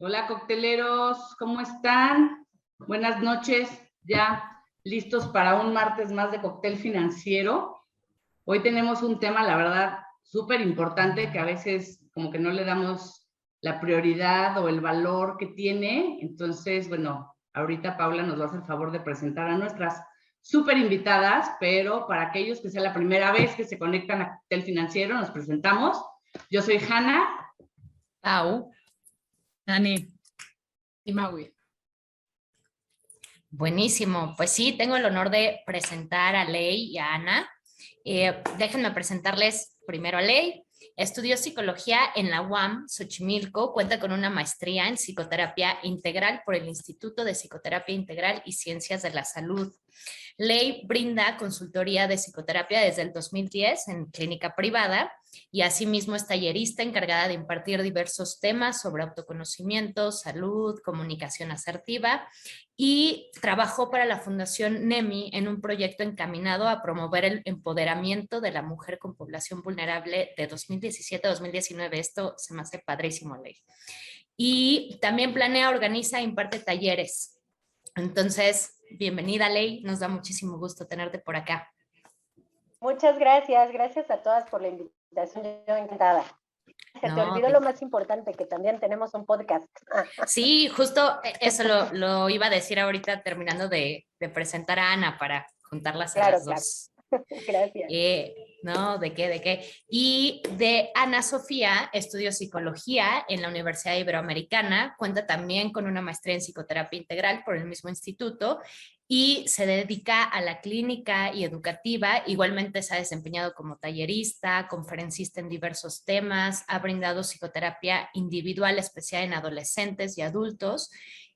Hola cocteleros, ¿cómo están? Buenas noches, ya listos para un martes más de Cóctel Financiero. Hoy tenemos un tema, la verdad, súper importante que a veces como que no le damos la prioridad o el valor que tiene. Entonces, bueno, ahorita Paula nos va a hacer el favor de presentar a nuestras súper invitadas, pero para aquellos que sea la primera vez que se conectan a Cóctel Financiero, nos presentamos. Yo soy Hanna. Pau. Dani. Y Maui. Buenísimo. Pues sí, tengo el honor de presentar a Ley y a Ana. Déjenme presentarles primero a Ley. Estudió psicología en la UAM Xochimilco, cuenta con una maestría en psicoterapia integral por el Instituto de Psicoterapia Integral y Ciencias de la Salud. Ley brinda consultoría de psicoterapia desde el 2010 en clínica privada y asimismo es tallerista encargada de impartir diversos temas sobre autoconocimiento, salud, comunicación asertiva y trabajó para la Fundación NEMI en un proyecto encaminado a promover el empoderamiento de la mujer con población vulnerable de 2017 a 2019. Esto se me hace padrísimo, Ley. Y también planea, organiza e imparte talleres. Entonces, bienvenida, Ley. Nos da muchísimo gusto tenerte por acá. Muchas gracias. Gracias a todas por la invitación. Yo encantada. Se te olvidó lo más importante, que también tenemos un podcast. Sí, justo eso lo iba a decir ahorita terminando de presentar a Ana para juntarlas a las dos. Gracias. No, ¿de qué? Y de Ana Sofía estudió psicología en la Universidad Iberoamericana, cuenta también con una maestría en psicoterapia integral por el mismo instituto y se dedica a la clínica y educativa. Igualmente se ha desempeñado como tallerista, conferencista en diversos temas, ha brindado psicoterapia individual especial en adolescentes y adultos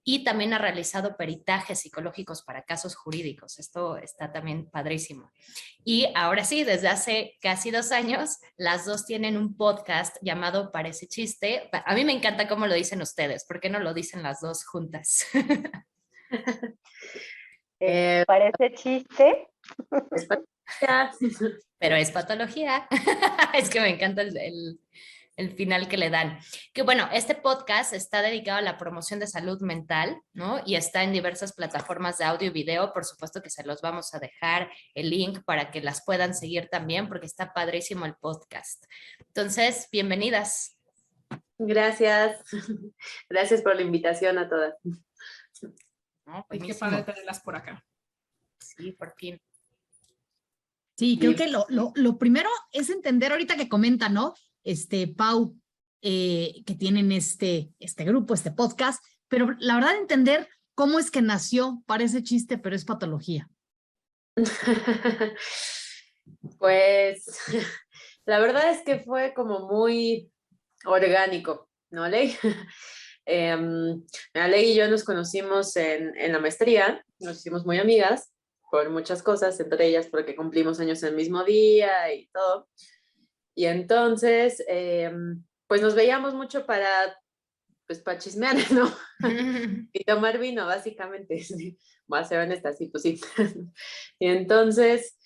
y también ha realizado peritajes psicológicos para casos jurídicos. Esto está también padrísimo. Y ahora sí, desde hace casi 2 años, las dos tienen un podcast llamado Parece Chiste. A mí me encanta cómo lo dicen ustedes. ¿Por qué no lo dicen las dos juntas? Parece chiste. Pero es patología. Es que me encanta el final que le dan. Que bueno, este podcast está dedicado a la promoción de salud mental, ¿no? Y está en diversas plataformas de audio y video. Por supuesto que se los vamos a dejar el link para que las puedan seguir también, porque está padrísimo el podcast. Entonces, bienvenidas. Gracias. Gracias por la invitación a todas. ¿No? Qué padre tenerlas por acá. Sí, por fin. Sí, creo que lo primero es entender ahorita que comenta, ¿no? Pau, que tienen este grupo, este podcast, pero la verdad entender cómo es que nació, parece chiste, pero es patología. Pues la verdad es que fue como muy orgánico, ¿no, Ley? Ley y yo nos conocimos en la maestría, nos hicimos muy amigas por muchas cosas, entre ellas porque cumplimos años el mismo día y todo. Y entonces, pues nos veíamos mucho para chismear, ¿no? Y tomar vino, básicamente. Sí. Voy a ser honesta, sí, pues sí. Y entonces,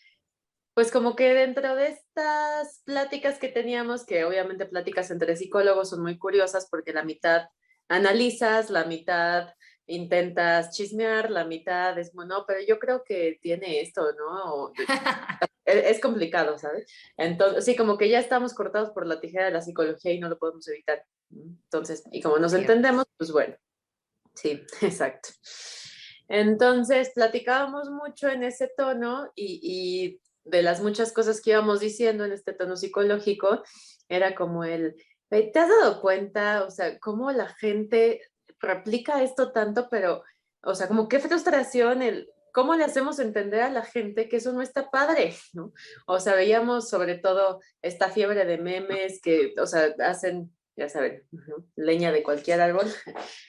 pues como que dentro de estas pláticas que teníamos, que obviamente pláticas entre psicólogos son muy curiosas porque la mitad analizas, la mitad intentas chismear, la mitad es, bueno, pero yo creo que tiene esto, ¿no? Es complicado, ¿sabes? Entonces, sí, como que ya estamos cortados por la tijera de la psicología y no lo podemos evitar. Entonces, y como nos entendemos, pues bueno, sí, exacto. Entonces, platicábamos mucho en ese tono y de las muchas cosas que íbamos diciendo en este tono psicológico, era como ¿te has dado cuenta? O sea, cómo la gente replica esto tanto, pero, o sea, como qué frustración ¿cómo le hacemos entender a la gente que eso no está padre, ¿no? O sea, veíamos sobre todo esta fiebre de memes que, o sea, hacen, ya saben, leña de cualquier árbol.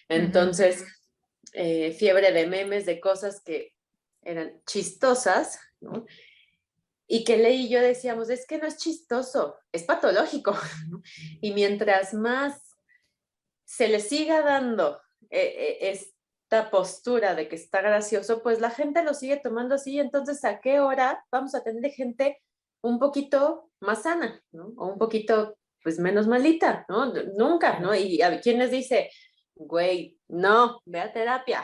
Entonces, fiebre de memes, de cosas que eran chistosas, ¿no? Y que Ley y yo decíamos, es que no es chistoso, es patológico, ¿no? Y mientras más se le siga dando esta postura de que está gracioso, pues la gente lo sigue tomando así. Entonces, ¿a qué hora vamos a tener gente un poquito más sana, ¿no? O un poquito, pues, menos malita, ¿no? Nunca, ¿no? Y a quien les dice, güey, no, ve a terapia.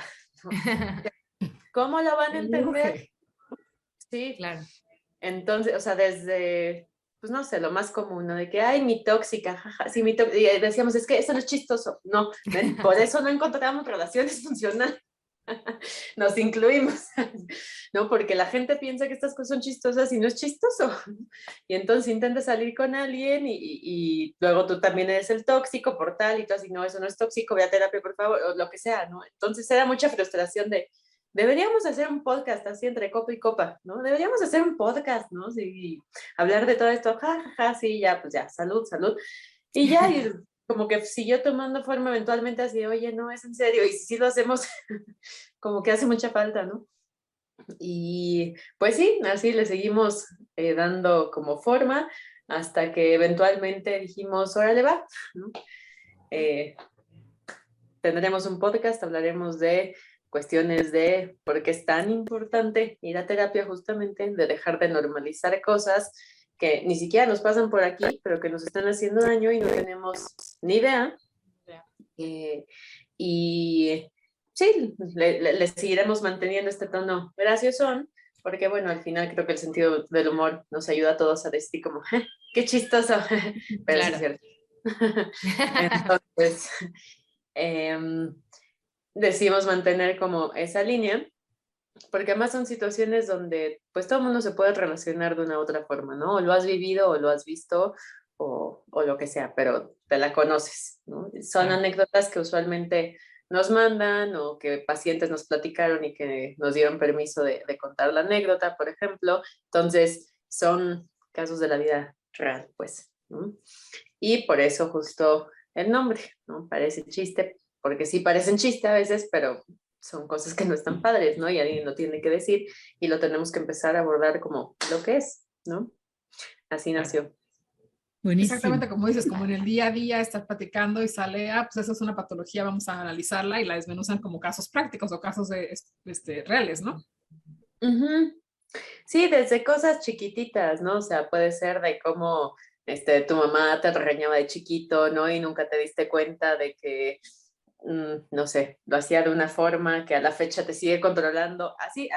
¿Cómo lo van a entender? Sí, Claro. entonces, o sea, desde, pues no sé, lo más común, ¿no? De que, ay, mi tóxica, jaja, sí, mi tóxica. Y decíamos, es que eso no es chistoso. No, ¿ven? Por eso no encontramos relaciones funcionales. Nos incluimos, ¿no? Porque la gente piensa que estas cosas son chistosas y no es chistoso. Y entonces intenta salir con alguien y luego tú también eres el tóxico por tal y tú así, no, eso no es tóxico, ve a terapia, por favor, o lo que sea, ¿no? Entonces era mucha frustración de, deberíamos hacer un podcast así entre copa y copa, ¿no? Deberíamos hacer un podcast, ¿no? Sí, hablar de todo esto, ja, ja, ja, sí, ya, pues ya, salud, salud. Y ya, y como que siguió tomando forma eventualmente así, oye, no, es en serio, y si lo hacemos, como que hace mucha falta, ¿no? Y pues sí, así le seguimos dando como forma hasta que eventualmente dijimos, órale va, ¿no? Tendremos un podcast, hablaremos de cuestiones de por qué es tan importante ir a terapia justamente, de dejar de normalizar cosas que ni siquiera nos pasan por aquí, pero que nos están haciendo daño y no tenemos ni idea. Y sí, le seguiremos manteniendo este tono graciosón, porque bueno, al final creo que el sentido del humor nos ayuda a todos a decir como, qué chistoso, pero sí es Claro. cierto. Entonces, decidimos mantener como esa línea, porque además son situaciones donde pues todo el mundo se puede relacionar de una u otra forma, ¿no? O lo has vivido o lo has visto o lo que sea, pero te la conoces, ¿no? Son anécdotas que usualmente nos mandan o que pacientes nos platicaron y que nos dieron permiso de contar la anécdota, por ejemplo. Entonces, son casos de la vida real, pues, ¿no? Y por eso justo el nombre, ¿no? Parece chiste, porque sí parecen chiste a veces, pero son cosas que no están padres, ¿no? Y alguien lo tiene que decir y lo tenemos que empezar a abordar como lo que es, ¿no? Así nació. Buenísimo. Exactamente como dices, como en el día a día estar platicando y sale, ah, pues eso es una patología, vamos a analizarla y la desmenuzan como casos prácticos o casos reales, ¿no? Uh-huh. Sí, desde cosas chiquititas, ¿no? O sea, puede ser de cómo tu mamá te regañaba de chiquito, ¿no? Y nunca te diste cuenta de que, no sé, lo hacía de una forma que a la fecha te sigue controlando. Así,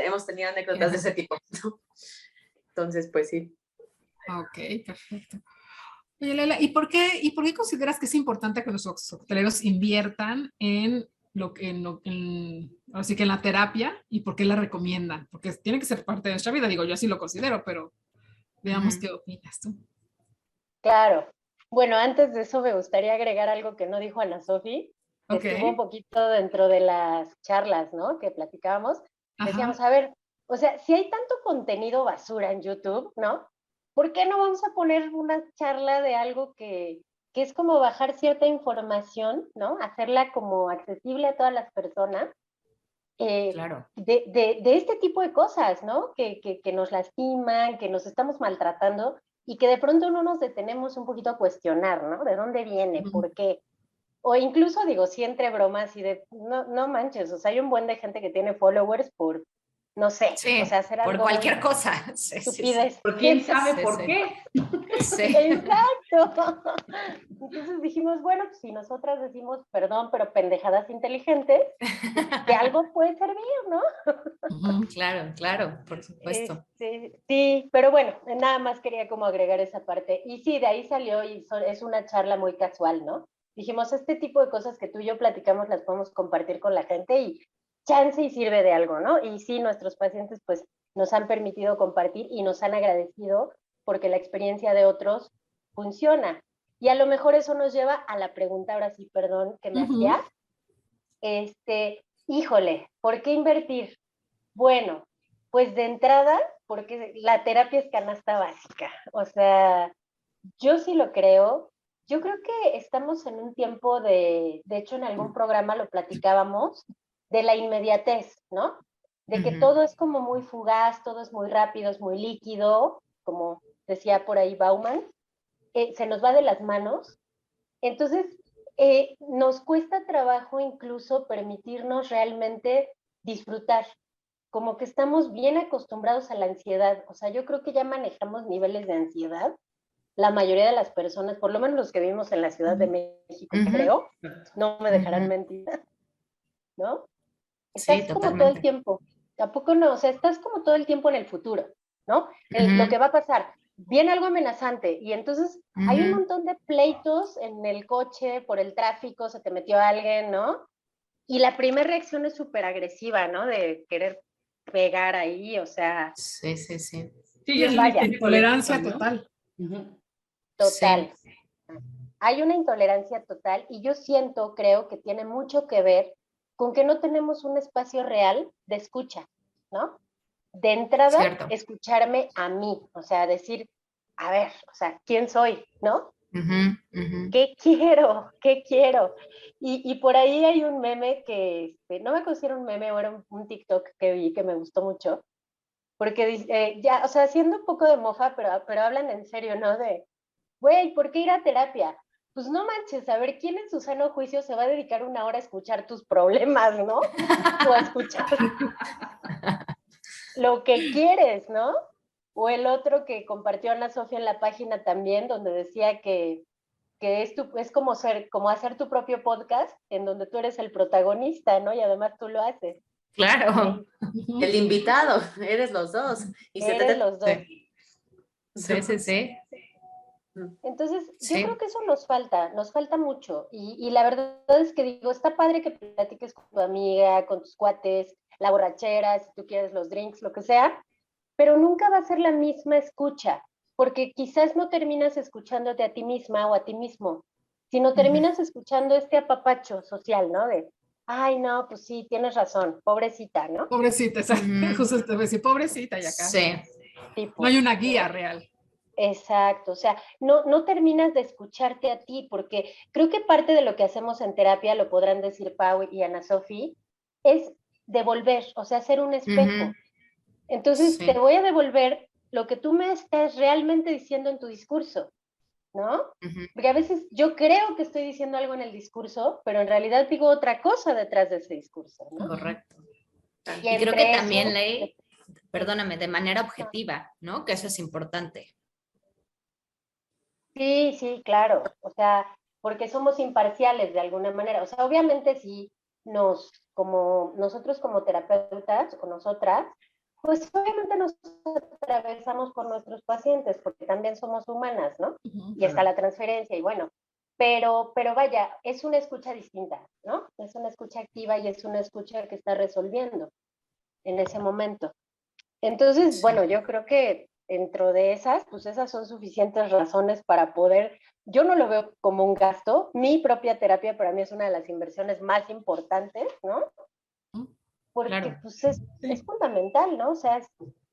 hemos tenido anécdotas de ese tipo, ¿no? Entonces, pues sí. Ok, perfecto. Oye, Lela, ¿y por qué consideras que es importante que nuestros cocteleros inviertan en así que en la terapia y por qué la recomiendan? Porque tiene que ser parte de nuestra vida, digo, yo así lo considero, pero veamos qué opinas tú. Claro. Bueno, antes de eso me gustaría agregar algo que no dijo Ana Sofi, que estuvo un poquito dentro de las charlas, ¿no? Que platicábamos. Decíamos, a ver, o sea, si hay tanto contenido basura en YouTube, ¿no? ¿Por qué no vamos a poner una charla de algo que es como bajar cierta información, ¿no? Hacerla como accesible a todas las personas. Claro. De este tipo de cosas, ¿no? Que nos lastiman, que nos estamos maltratando y que de pronto no nos detenemos un poquito a cuestionar, ¿no? ¿De dónde viene? ¿Por qué? O incluso digo, sí entre bromas y de, no manches, o sea, hay un buen de gente que tiene followers por, no sé, Sí, o sea, hacer algo. por cualquier cosa. Sí, estupidez. ¿Por quién sabe por qué? Sí. Exacto. Entonces dijimos, bueno, pues si nosotras decimos, perdón, pero pendejadas inteligentes, que algo puede servir, ¿no? Claro, por supuesto. Sí, pero bueno, nada más quería como agregar esa parte. Y sí, de ahí salió y es una charla muy casual, ¿no? Dijimos, este tipo de cosas que tú y yo platicamos las podemos compartir con la gente y chance y sirve de algo, ¿no? Y sí, nuestros pacientes pues nos han permitido compartir y nos han agradecido porque la experiencia de otros funciona. Y a lo mejor eso nos lleva a la pregunta, ahora sí, perdón, que me hacía. Híjole, ¿por qué invertir? Bueno, pues de entrada, porque la terapia es canasta básica. O sea, yo sí lo creo. Yo creo que estamos en un tiempo de hecho en algún programa lo platicábamos, de la inmediatez, ¿no? De que todo es como muy fugaz, todo es muy rápido, es muy líquido, como decía por ahí Bauman, se nos va de las manos. Entonces, nos cuesta trabajo incluso permitirnos realmente disfrutar, como que estamos bien acostumbrados a la ansiedad. O sea, yo creo que ya manejamos niveles de ansiedad la mayoría de las personas, por lo menos los que vivimos en la Ciudad de México, creo, no me dejarán mentir, ¿no? Estás como todo el tiempo, tampoco no, o sea, estás como todo el tiempo en el futuro, ¿no? Lo que va a pasar, viene algo amenazante y entonces hay un montón de pleitos en el coche por el tráfico, se te metió alguien, ¿no? Y la primera reacción es súper agresiva, ¿no? De querer pegar ahí, o sea. Sí. Sí, es vaya. Intolerancia total. Total. Sí. Hay una intolerancia total y yo creo que tiene mucho que ver con que no tenemos un espacio real de escucha, ¿no? De entrada, cierto, escucharme a mí, o sea, decir, a ver, o sea, ¿quién soy? ¿No? ¿Qué quiero? ¿Qué quiero? Y por ahí hay un meme que, no me acuerdo si era un meme o era un TikTok que vi que me gustó mucho, porque ya, o sea, haciendo un poco de mofa, pero hablan en serio, ¿no? De, güey, ¿por qué ir a terapia? Pues no manches, a ver, ¿quién en su sano juicio se va a dedicar 1 hora a escuchar tus problemas, ¿no? O a escuchar lo que quieres, ¿no? O el otro que compartió Ana Sofía en la página también, donde decía que es como hacer tu propio podcast, en donde tú eres el protagonista, ¿no? Y además tú lo haces. Claro. El invitado, eres los dos. Y eres los dos. Sí. Entonces, yo creo que eso nos falta mucho. Y la verdad es que digo, está padre que platiques con tu amiga, con tus cuates, la borrachera, si tú quieres los drinks, lo que sea, pero nunca va a ser la misma escucha, porque quizás no terminas escuchándote a ti misma o a ti mismo, sino terminas escuchando este apapacho social, ¿no? De, ay, no, pues sí, tienes razón, pobrecita, ¿no? Pobrecita, justo te voy a decir, pobrecita y acá. Sí. No hay una guía real. Exacto, o sea, no terminas de escucharte a ti, porque creo que parte de lo que hacemos en terapia, lo podrán decir Pau y Ana Sofía, es devolver, o sea, hacer un espejo. Entonces, te voy a devolver lo que tú me estás realmente diciendo en tu discurso, ¿no? Porque a veces yo creo que estoy diciendo algo en el discurso, pero en realidad digo otra cosa detrás de ese discurso, ¿no? Correcto. Y creo que también, Ley, perdóname, de manera objetiva, ¿no? Que eso es importante. Sí, claro, o sea, porque somos imparciales de alguna manera, o sea, obviamente sí nosotros como terapeutas o nosotras, pues obviamente nos atravesamos por nuestros pacientes, porque también somos humanas, ¿no? Y está la transferencia y bueno, pero vaya, es una escucha distinta, ¿no? Es una escucha activa y es una escucha que está resolviendo en ese momento. Entonces, bueno, yo creo que dentro de esas, pues esas son suficientes razones para poder, yo no lo veo como un gasto, mi propia terapia para mí es una de las inversiones más importantes, ¿no? Porque pues es fundamental, ¿no? O sea,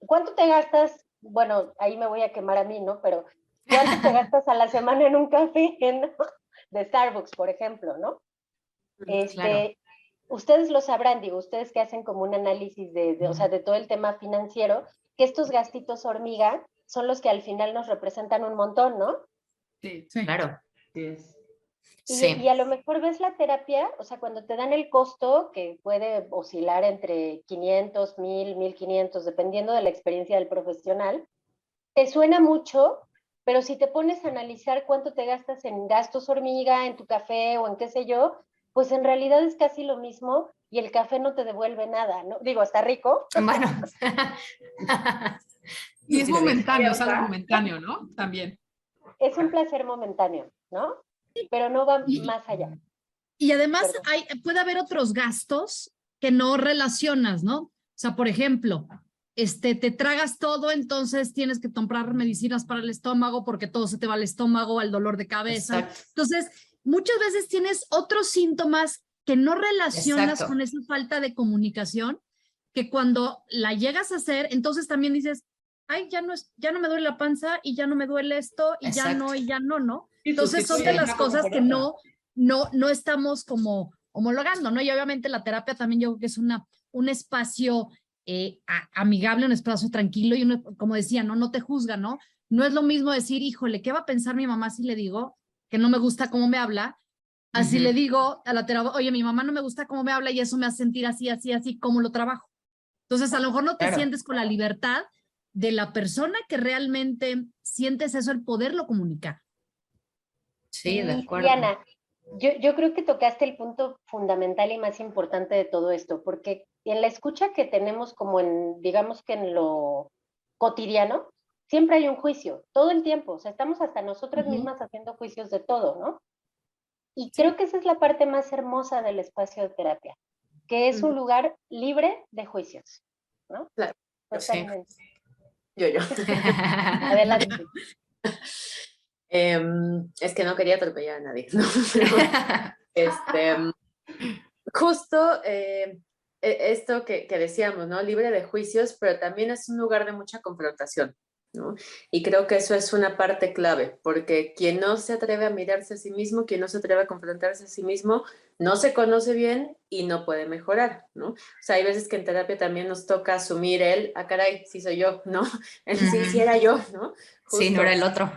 ¿cuánto te gastas? Bueno, ahí me voy a quemar a mí, ¿no? Pero ¿cuánto te gastas a la semana en un café, ¿no? De Starbucks, por ejemplo, ¿no? Ustedes lo sabrán, digo, ustedes que hacen como un análisis o sea, de todo el tema financiero, que estos gastitos hormiga son los que al final nos representan un montón, ¿no? Sí. Claro. Y a lo mejor ves la terapia, o sea, cuando te dan el costo, que puede oscilar entre 500, 1000, 1500, dependiendo de la experiencia del profesional, te suena mucho, pero si te pones a analizar cuánto te gastas en gastos hormiga, en tu café o en qué sé yo, pues en realidad es casi lo mismo y el café no te devuelve nada, ¿no? Digo, está rico. Bueno. Y es momentáneo, es algo momentáneo, ¿no? También. Es un placer momentáneo, ¿no? Pero no va más allá. Y además puede haber otros gastos que no relacionas, ¿no? O sea, por ejemplo, te tragas todo, entonces tienes que comprar medicinas para el estómago porque todo se te va al estómago, al dolor de cabeza. Exacto. Entonces, muchas veces tienes otros síntomas que no relacionas con esa falta de comunicación, que cuando la llegas a hacer, entonces también dices, ay, ya no me duele la panza y ya no me duele esto y ya no, ¿no? Entonces son de las cosas que no estamos como homologando, ¿no? Y obviamente la terapia también yo creo que es un espacio amigable, un espacio tranquilo y uno, como decía, no te juzga, ¿no? No es lo mismo decir, híjole, ¿qué va a pensar mi mamá si le digo que no me gusta cómo me habla? Así le digo a la terapia, oye, mi mamá no me gusta cómo me habla y eso me hace sentir así, ¿cómo lo trabajo? Entonces, a lo mejor no te sientes con la libertad de la persona que realmente sientes eso, el poderlo comunicar. Sí, de Y acuerdo. Diana, yo creo que tocaste el punto fundamental y más importante de todo esto, porque en la escucha que tenemos como en, digamos que en lo cotidiano, siempre hay un juicio, todo el tiempo, o sea, estamos hasta nosotras mismas haciendo juicios de todo, ¿no? Y creo que esa es la parte más hermosa del espacio de terapia, que es un lugar libre de juicios, ¿no? Claro. Totalmente. Yo. Adelante. Es que no quería atropellar a nadie, ¿no? Pero, justo esto que decíamos, ¿no? Libre de juicios, pero también es un lugar de mucha confrontación, ¿no? Y creo que eso es una parte clave, porque quien no se atreve a mirarse a sí mismo, quien no se atreve a confrontarse a sí mismo, no se conoce bien y no puede mejorar, ¿no? O sea, hay veces que en terapia también nos toca asumir caray, sí soy yo, ¿no? Sí era yo, ¿no? Justo. Sí, no era el otro.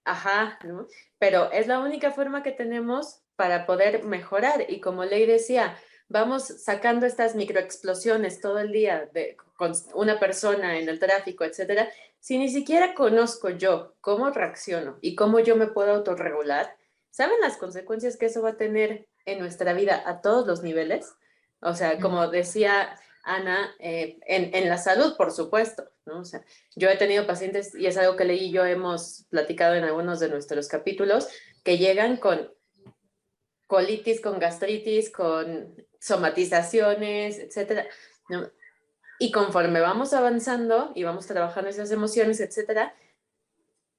Ajá, ¿no? Pero es la única forma que tenemos para poder mejorar. Y como Ley decía, vamos sacando estas microexplosiones todo el día con una persona en el tráfico, etcétera. Si ni siquiera conozco yo cómo reacciono y cómo yo me puedo autorregular, ¿saben las consecuencias que eso va a tener en nuestra vida a todos los niveles? O sea, como decía Ana, en la salud, por supuesto, ¿no? O sea, yo he tenido pacientes, y es algo que Leí y yo hemos platicado en algunos de nuestros capítulos, que llegan con colitis, con gastritis, con somatizaciones, etcétera, ¿no? Y conforme vamos avanzando y vamos trabajando esas emociones, etcétera,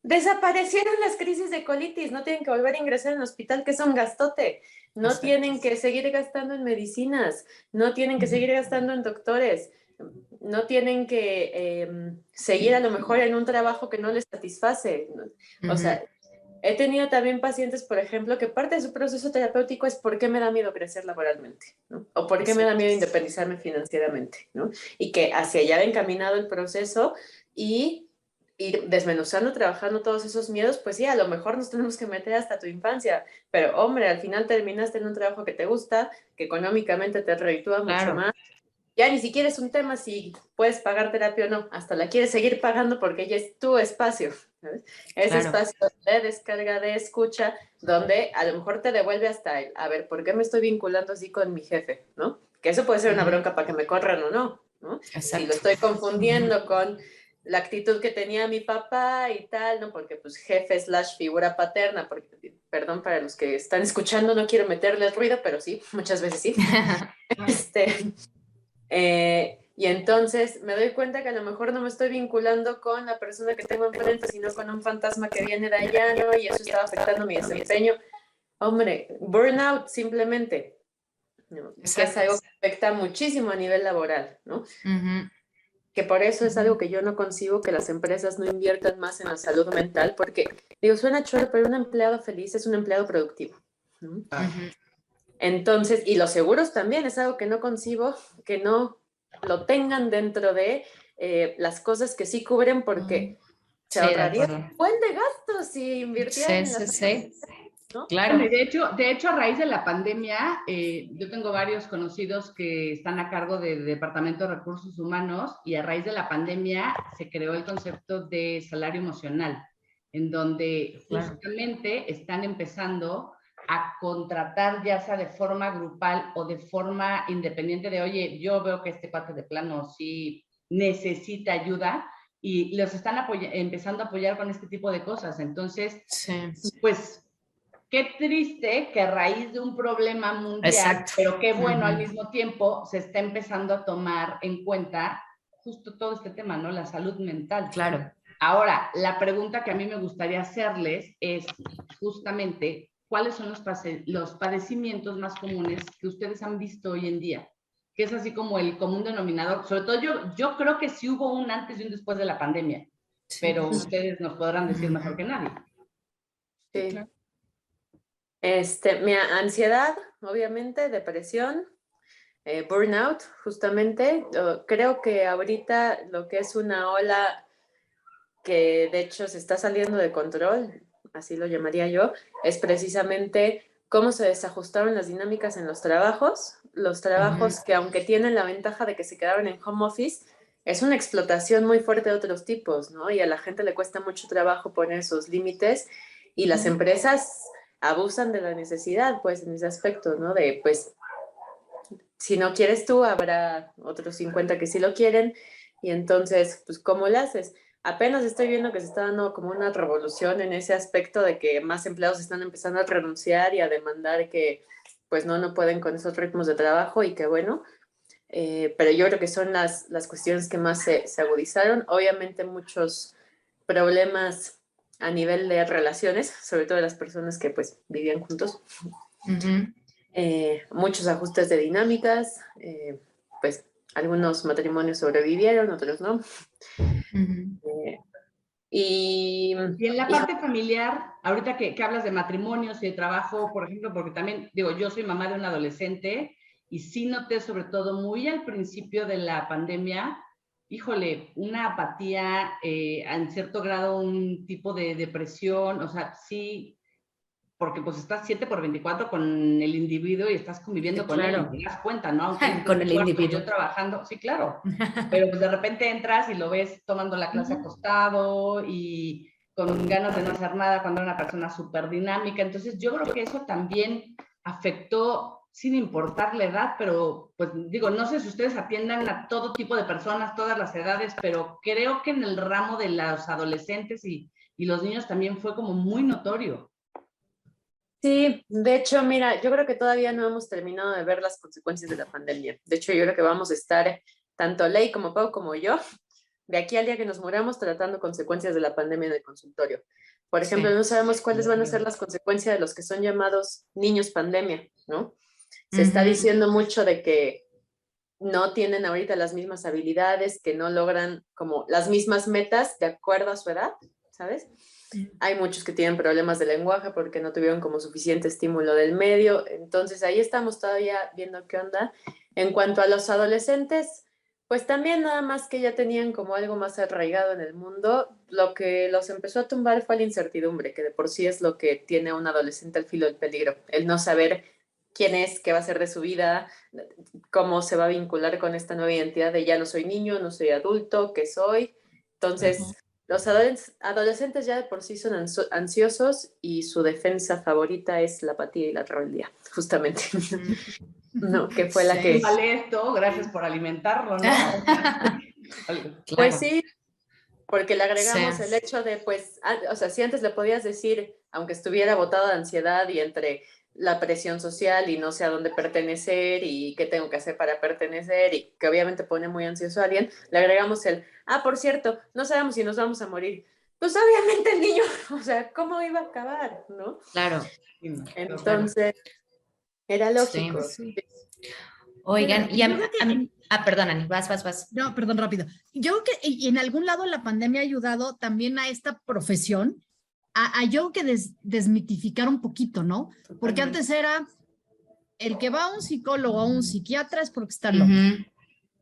desaparecieron las crisis de colitis, no tienen que volver a ingresar en el hospital, que es un gastote, no Exacto. tienen que seguir gastando en medicinas, no tienen que seguir gastando en doctores, no tienen que seguir a lo mejor en un trabajo que no les satisface. O sea, he tenido también pacientes, por ejemplo, que parte de su proceso terapéutico es por qué me da miedo crecer laboralmente, ¿no? O por qué me da miedo independizarme financieramente, ¿no? Y que hacia allá ha encaminado el proceso y ir desmenuzando, trabajando todos esos miedos, pues sí, a lo mejor nos tenemos que meter hasta tu infancia, pero hombre, al final terminaste en un trabajo que te gusta, que económicamente te reditúa mucho más. Ya ni siquiera es un tema si puedes pagar terapia o no, hasta la quieres seguir pagando porque ya es tu espacio, ¿sabes? Ese espacio de descarga, de escucha, donde a lo mejor te devuelve hasta el, a ver, ¿por qué me estoy vinculando así con mi jefe? ¿No? Que eso puede ser una bronca para que me corran o no, ¿no? Si lo estoy confundiendo con la actitud que tenía mi papá y tal, ¿no? Porque pues jefe / figura paterna, porque, perdón para los que están escuchando, no quiero meterles ruido, pero sí, muchas veces sí. Y entonces me doy cuenta que a lo mejor no me estoy vinculando con la persona que tengo enfrente, sino con un fantasma que viene de allá, ¿no? Y eso estaba afectando mi desempeño. Hombre, burnout simplemente, ¿no? Que es algo que afecta muchísimo a nivel laboral, ¿no? Que por eso es algo que yo no concibo que las empresas no inviertan más en la salud mental, porque, digo, suena choro, pero un empleado feliz es un empleado productivo, ¿no? Entonces, y los seguros también es algo que no concibo, que no lo tengan dentro de las cosas que sí cubren, porque se ahorraría un buen de gastos si invirtieran en la salud, ¿no? Claro. Bueno, de hecho, a raíz de la pandemia, yo tengo varios conocidos que están a cargo del Departamento de Recursos Humanos, y a raíz de la pandemia se creó el concepto de salario emocional, en donde justamente están empezando a contratar, ya sea de forma grupal o de forma independiente, de, oye, yo veo que este cuate de plano sí necesita ayuda, y los están empezando a apoyar con este tipo de cosas. Entonces, pues, qué triste que a raíz de un problema mundial, pero qué bueno al mismo tiempo, se está empezando a tomar en cuenta justo todo este tema, ¿no? La salud mental. Claro. Ahora, la pregunta que a mí me gustaría hacerles es justamente, ¿cuáles son los padecimientos más comunes que ustedes han visto hoy en día? Que es así como el común denominador. Sobre todo yo creo que sí hubo un antes y un después de la pandemia, pero ustedes nos podrán decir mejor que nadie. Sí, claro. Mi ansiedad, obviamente, depresión, burnout, justamente. Creo que ahorita lo que es una ola que de hecho se está saliendo de control, así lo llamaría yo, es precisamente cómo se desajustaron las dinámicas en los trabajos que aunque tienen la ventaja de que se quedaron en home office, es una explotación muy fuerte de otros tipos, ¿no? Y a la gente le cuesta mucho trabajo poner esos límites y las empresas abusan de la necesidad, pues, en ese aspecto, ¿no? De, pues, si no quieres tú, habrá otros 50 que sí lo quieren, y entonces, pues, ¿cómo lo haces? Apenas estoy viendo que se está dando como una revolución en ese aspecto de que más empleados están empezando a renunciar y a demandar que, pues, no pueden con esos ritmos de trabajo, y que bueno, pero yo creo que son las cuestiones que más se agudizaron. Obviamente muchos problemas a nivel de relaciones, sobre todo de las personas que pues vivían juntos. Muchos ajustes de dinámicas, pues algunos matrimonios sobrevivieron, otros no. Y en la parte familiar, ahorita que hablas de matrimonios y de trabajo, por ejemplo, porque también, digo, yo soy mamá de un adolescente y sí noté sobre todo muy al principio de la pandemia, híjole, una apatía, en cierto grado un tipo de depresión, o sea, sí, porque pues estás 7/24 con el individuo y estás conviviendo Sí, con claro. él y te das cuenta, ¿no? Aunque Con el individuo. yo trabajando, sí, claro, pero pues de repente entras y lo ves tomando la clase acostado y con ganas de no hacer nada cuando era una persona súper dinámica. Entonces yo creo que eso también afectó sin importar la edad, pero pues digo, no sé si ustedes atiendan a todo tipo de personas, todas las edades, pero creo que en el ramo de los adolescentes y los niños también fue como muy notorio. sí, de hecho, mira, yo creo que todavía no hemos terminado de ver las consecuencias de la pandemia. De hecho, yo creo que vamos a estar, tanto Ley como Pau como yo, de aquí al día que nos muramos, tratando consecuencias de la pandemia en el consultorio. Por ejemplo, no sabemos cuáles van a ser las consecuencias de los que son llamados niños pandemia, ¿no? Se está diciendo mucho de que no tienen ahorita las mismas habilidades, que no logran como las mismas metas de acuerdo a su edad, ¿sabes? Hay muchos que tienen problemas de lenguaje porque no tuvieron como suficiente estímulo del medio. Entonces ahí estamos todavía viendo qué onda. En cuanto a los adolescentes, pues también nada más que ya tenían como algo más arraigado en el mundo, lo que los empezó a tumbar fue la incertidumbre, que de por sí es lo que tiene un adolescente al filo del peligro, el no saber quién es, qué va a ser de su vida, cómo se va a vincular con esta nueva identidad de ya no soy niño, no soy adulto, ¿qué soy? Entonces, los adolescentes ya de por sí son ansiosos y su defensa favorita es la apatía y la rebeldía, justamente. No, que fue la que... Vale esto, gracias por alimentarlo, ¿no? Pues sí, porque le agregamos Sí. el hecho de, pues, o sea, si antes le podías decir, aunque estuviera botado de ansiedad y entre la presión social y no sé a dónde pertenecer y qué tengo que hacer para pertenecer y que obviamente pone muy ansioso a alguien, le agregamos el, por cierto, no sabemos si nos vamos a morir. Pues obviamente el niño, o sea, ¿cómo iba a acabar, no? Claro. Entonces, era lógico. Sí. Oigan, y perdón, Ani, vas. No, perdón, rápido. Yo creo que en algún lado la pandemia ha ayudado también a esta profesión a yo que desmitificar un poquito, ¿no? Porque antes era el que va a un psicólogo o a un psiquiatra es porque está loco.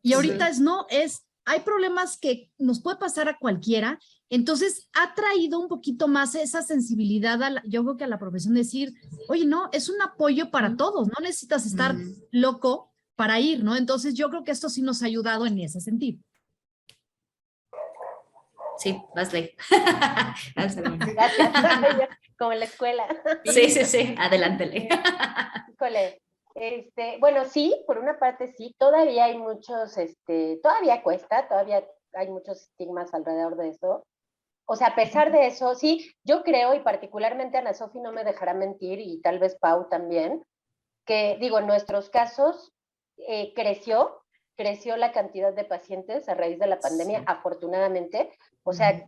Y ahorita hay problemas que nos puede pasar a cualquiera, entonces ha traído un poquito más esa sensibilidad, yo creo que a la profesión decir, oye, no, es un apoyo para todos, no necesitas estar loco para ir, ¿no? Entonces yo creo que esto sí nos ha ayudado en ese sentido. Sí, vas, Ley. Como en la escuela. Sí, adelante, Ley. Híjole. Bueno, sí, por una parte sí, todavía hay muchos, todavía cuesta, todavía hay muchos estigmas alrededor de eso. O sea, a pesar de eso, sí, yo creo, y particularmente Ana Sofi no me dejará mentir, y tal vez Pau también, que digo, en nuestros casos creció la cantidad de pacientes a raíz de la pandemia, afortunadamente. O sea,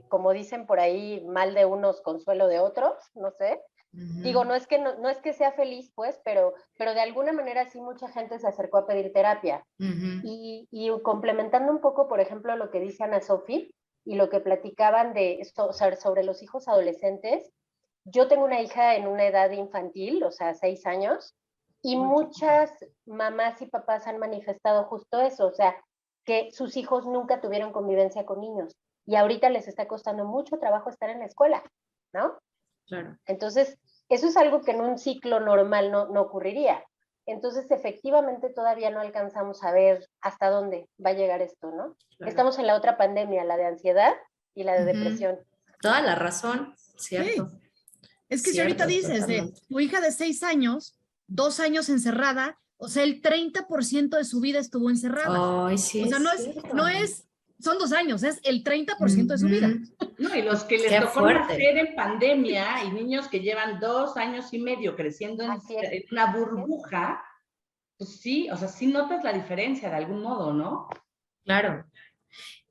como dicen por ahí, mal de unos, consuelo de otros, no sé. Digo, no es que sea feliz, pues, pero de alguna manera sí mucha gente se acercó a pedir terapia. Y complementando un poco, por ejemplo, lo que dice Ana Sofi y lo que platicaban de esto, o sea, sobre los hijos adolescentes, yo tengo una hija en una edad infantil, o sea, 6 años, y muchas mamás y papás han manifestado justo eso, o sea, que sus hijos nunca tuvieron convivencia con niños y ahorita les está costando mucho trabajo estar en la escuela, ¿no? Claro. Entonces, eso es algo que en un ciclo normal no ocurriría. Entonces, efectivamente, todavía no alcanzamos a ver hasta dónde va a llegar esto, ¿no? Claro. Estamos en la otra pandemia, la de ansiedad y la de depresión. Toda la razón, ¿cierto? Sí. Es que si ahorita dices de tu hija de 6 años, 2 años encerrada, o sea, el 30% de su vida estuvo encerrada. Ay, sí, o sea, no es, son 2 años, es el 30% de su vida. No, y los que les Qué tocó fuerte. nacer en pandemia y niños que llevan 2 años y medio creciendo en una burbuja, pues sí, o sea, sí notas la diferencia de algún modo, ¿no? Claro.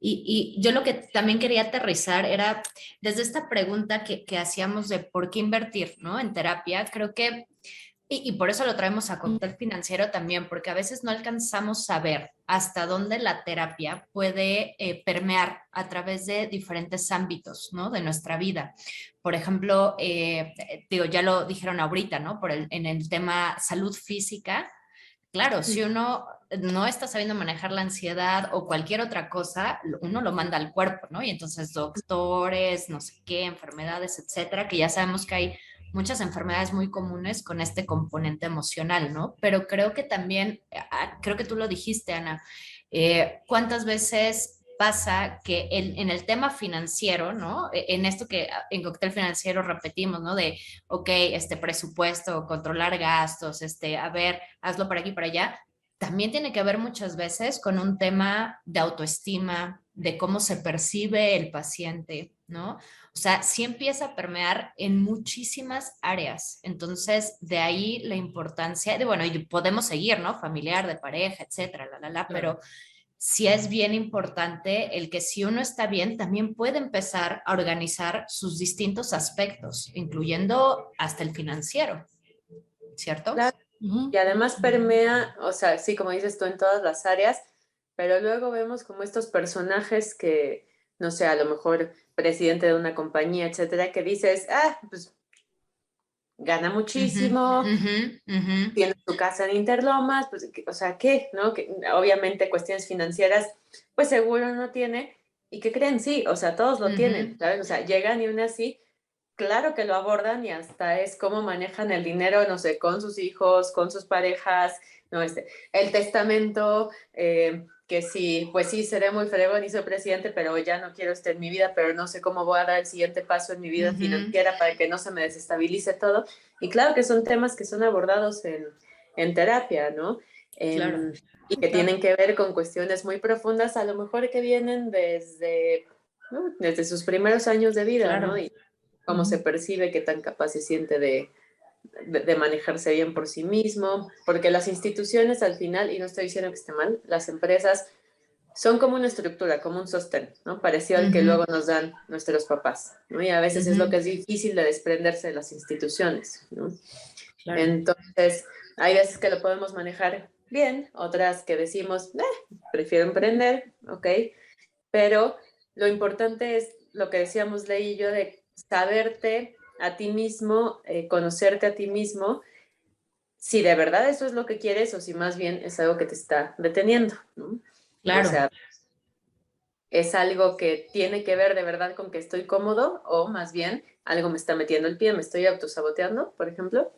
Y yo lo que también quería aterrizar era desde esta pregunta que hacíamos de por qué invertir, ¿no? En terapia, creo que, y por eso lo traemos a Cóctel Financiero también, porque a veces no alcanzamos a ver hasta dónde la terapia puede permear a través de diferentes ámbitos, ¿no? De nuestra vida. Por ejemplo, digo, ya lo dijeron ahorita, ¿no? En el tema salud física. Claro, si uno no está sabiendo manejar la ansiedad o cualquier otra cosa, uno lo manda al cuerpo, ¿no? Y entonces doctores, no sé qué, enfermedades, etcétera, que ya sabemos que hay muchas enfermedades muy comunes con este componente emocional, ¿no? Pero creo que también, creo que tú lo dijiste, Ana, ¿cuántas veces pasa que en el tema financiero, ¿no? En esto que en Cóctel Financiero repetimos, ¿no? De, ok, este presupuesto, controlar gastos, a ver, hazlo para aquí y para allá, también tiene que ver muchas veces con un tema de autoestima, de cómo se percibe el paciente, ¿no? O sea, sí empieza a permear en muchísimas áreas. Entonces, de ahí la importancia de, bueno, y podemos seguir, ¿no? Familiar, de pareja, etcétera, pero sí es bien importante el que si uno está bien, también puede empezar a organizar sus distintos aspectos, incluyendo hasta el financiero, ¿cierto? Claro. Y además permea, o sea, sí, como dices tú, en todas las áreas, pero luego vemos como estos personajes que, no sé, a lo mejor presidente de una compañía, etcétera, que dices, pues gana muchísimo, tiene su casa en Interlomas, pues, o sea, ¿qué? ¿No? Que obviamente cuestiones financieras, pues seguro no tiene. ¿Y qué creen? Sí, o sea, todos lo tienen, ¿sabes? O sea, llegan y aún así, claro que lo abordan y hasta es cómo manejan el dinero, no sé, con sus hijos, con sus parejas, ¿no? El testamento, que sí, pues sí, seré muy fregón y soy presidente, pero ya no quiero en mi vida, pero no sé cómo voy a dar el siguiente paso en mi vida financiera para que no se me desestabilice todo. Y claro que son temas que son abordados en terapia, ¿no? Claro. Y que tienen que ver con cuestiones muy profundas, a lo mejor que vienen desde sus primeros años de vida, Claro. ¿no? Y cómo se percibe, qué tan capaz se siente de manejarse bien por sí mismo, porque las instituciones al final, y no estoy diciendo que esté mal, las empresas son como una estructura, como un sostén, ¿no? Parecido al que luego nos dan nuestros papás, ¿no? Y a veces es lo que es difícil de desprenderse de las instituciones, ¿no? Claro. Entonces, hay veces que lo podemos manejar bien, otras que decimos, prefiero emprender, ¿ok? Pero lo importante es lo que decíamos Ley y yo, de saberte a ti mismo, conocerte a ti mismo, si de verdad eso es lo que quieres o si más bien es algo que te está deteniendo, ¿no? Claro. O sea, es algo que tiene que ver de verdad con que estoy cómodo o más bien algo me está metiendo el pie, me estoy autosaboteando, por ejemplo.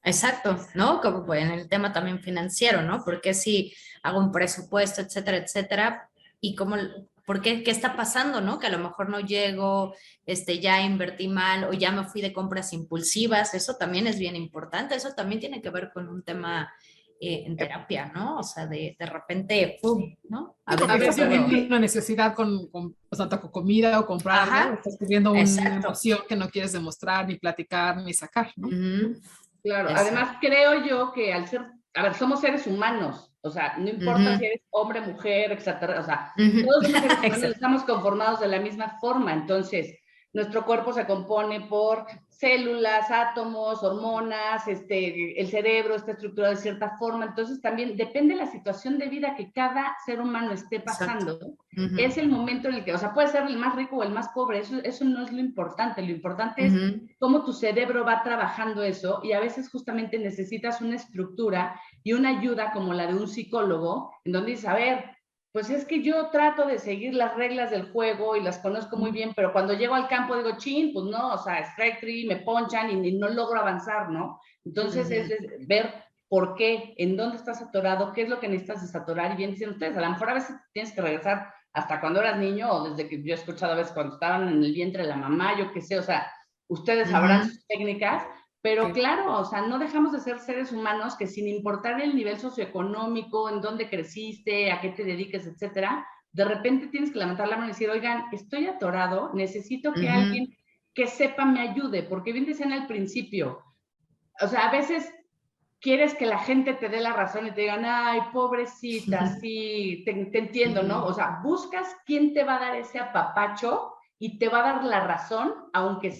Exacto, ¿no? Como pues, en el tema también financiero, ¿no? Porque si hago un presupuesto, etcétera, etcétera, y cómo, ¿por qué? ¿Qué está pasando, no? Que a lo mejor no llego, ya invertí mal o ya me fui de compras impulsivas, eso también es bien importante, eso también tiene que ver con un tema en terapia, ¿no? O sea, de repente, ¡pum!, ¿no? A veces tienes una necesidad o sea, con comida o comprar, ¿no? Estás pidiendo una emoción que no quieres demostrar, ni platicar, ni sacar, ¿no? Claro, además creo yo que al ser, a ver, somos seres humanos, o sea, no importa si eres hombre, mujer, etcétera, o sea, todos somos seres humanos, estamos conformados de la misma forma, entonces nuestro cuerpo se compone por células, átomos, hormonas, el cerebro está estructurado de cierta forma, entonces también depende de la situación de vida que cada ser humano esté pasando, es el momento en el que, o sea, puede ser el más rico o el más pobre, eso no es lo importante es cómo tu cerebro va trabajando eso, y a veces justamente necesitas una estructura y una ayuda como la de un psicólogo, en donde dices, a ver, pues es que yo trato de seguir las reglas del juego y las conozco muy bien, pero cuando llego al campo digo, chin, pues no, o sea, strike three, me ponchan y no logro avanzar, ¿no? Entonces es ver ¿por qué? ¿En dónde estás atorado? ¿Qué es lo que necesitas desatorar? Y bien dicen ustedes, a lo mejor a veces tienes que regresar hasta cuando eras niño o desde que yo he escuchado a veces cuando estaban en el vientre de la mamá, yo qué sé, o sea, ustedes sabrán sus técnicas, pero claro, o sea, no dejamos de ser seres humanos que sin importar el nivel socioeconómico, en dónde creciste, a qué te dediques, etcétera, de repente tienes que levantar la mano y decir, oigan, estoy atorado, necesito que alguien que sepa me ayude, porque bien decían al principio, o sea, a veces quieres que la gente te dé la razón y te digan, ay, pobrecita, sí, te entiendo, ¿no? O sea, buscas quién te va a dar ese apapacho y te va a dar la razón, aunque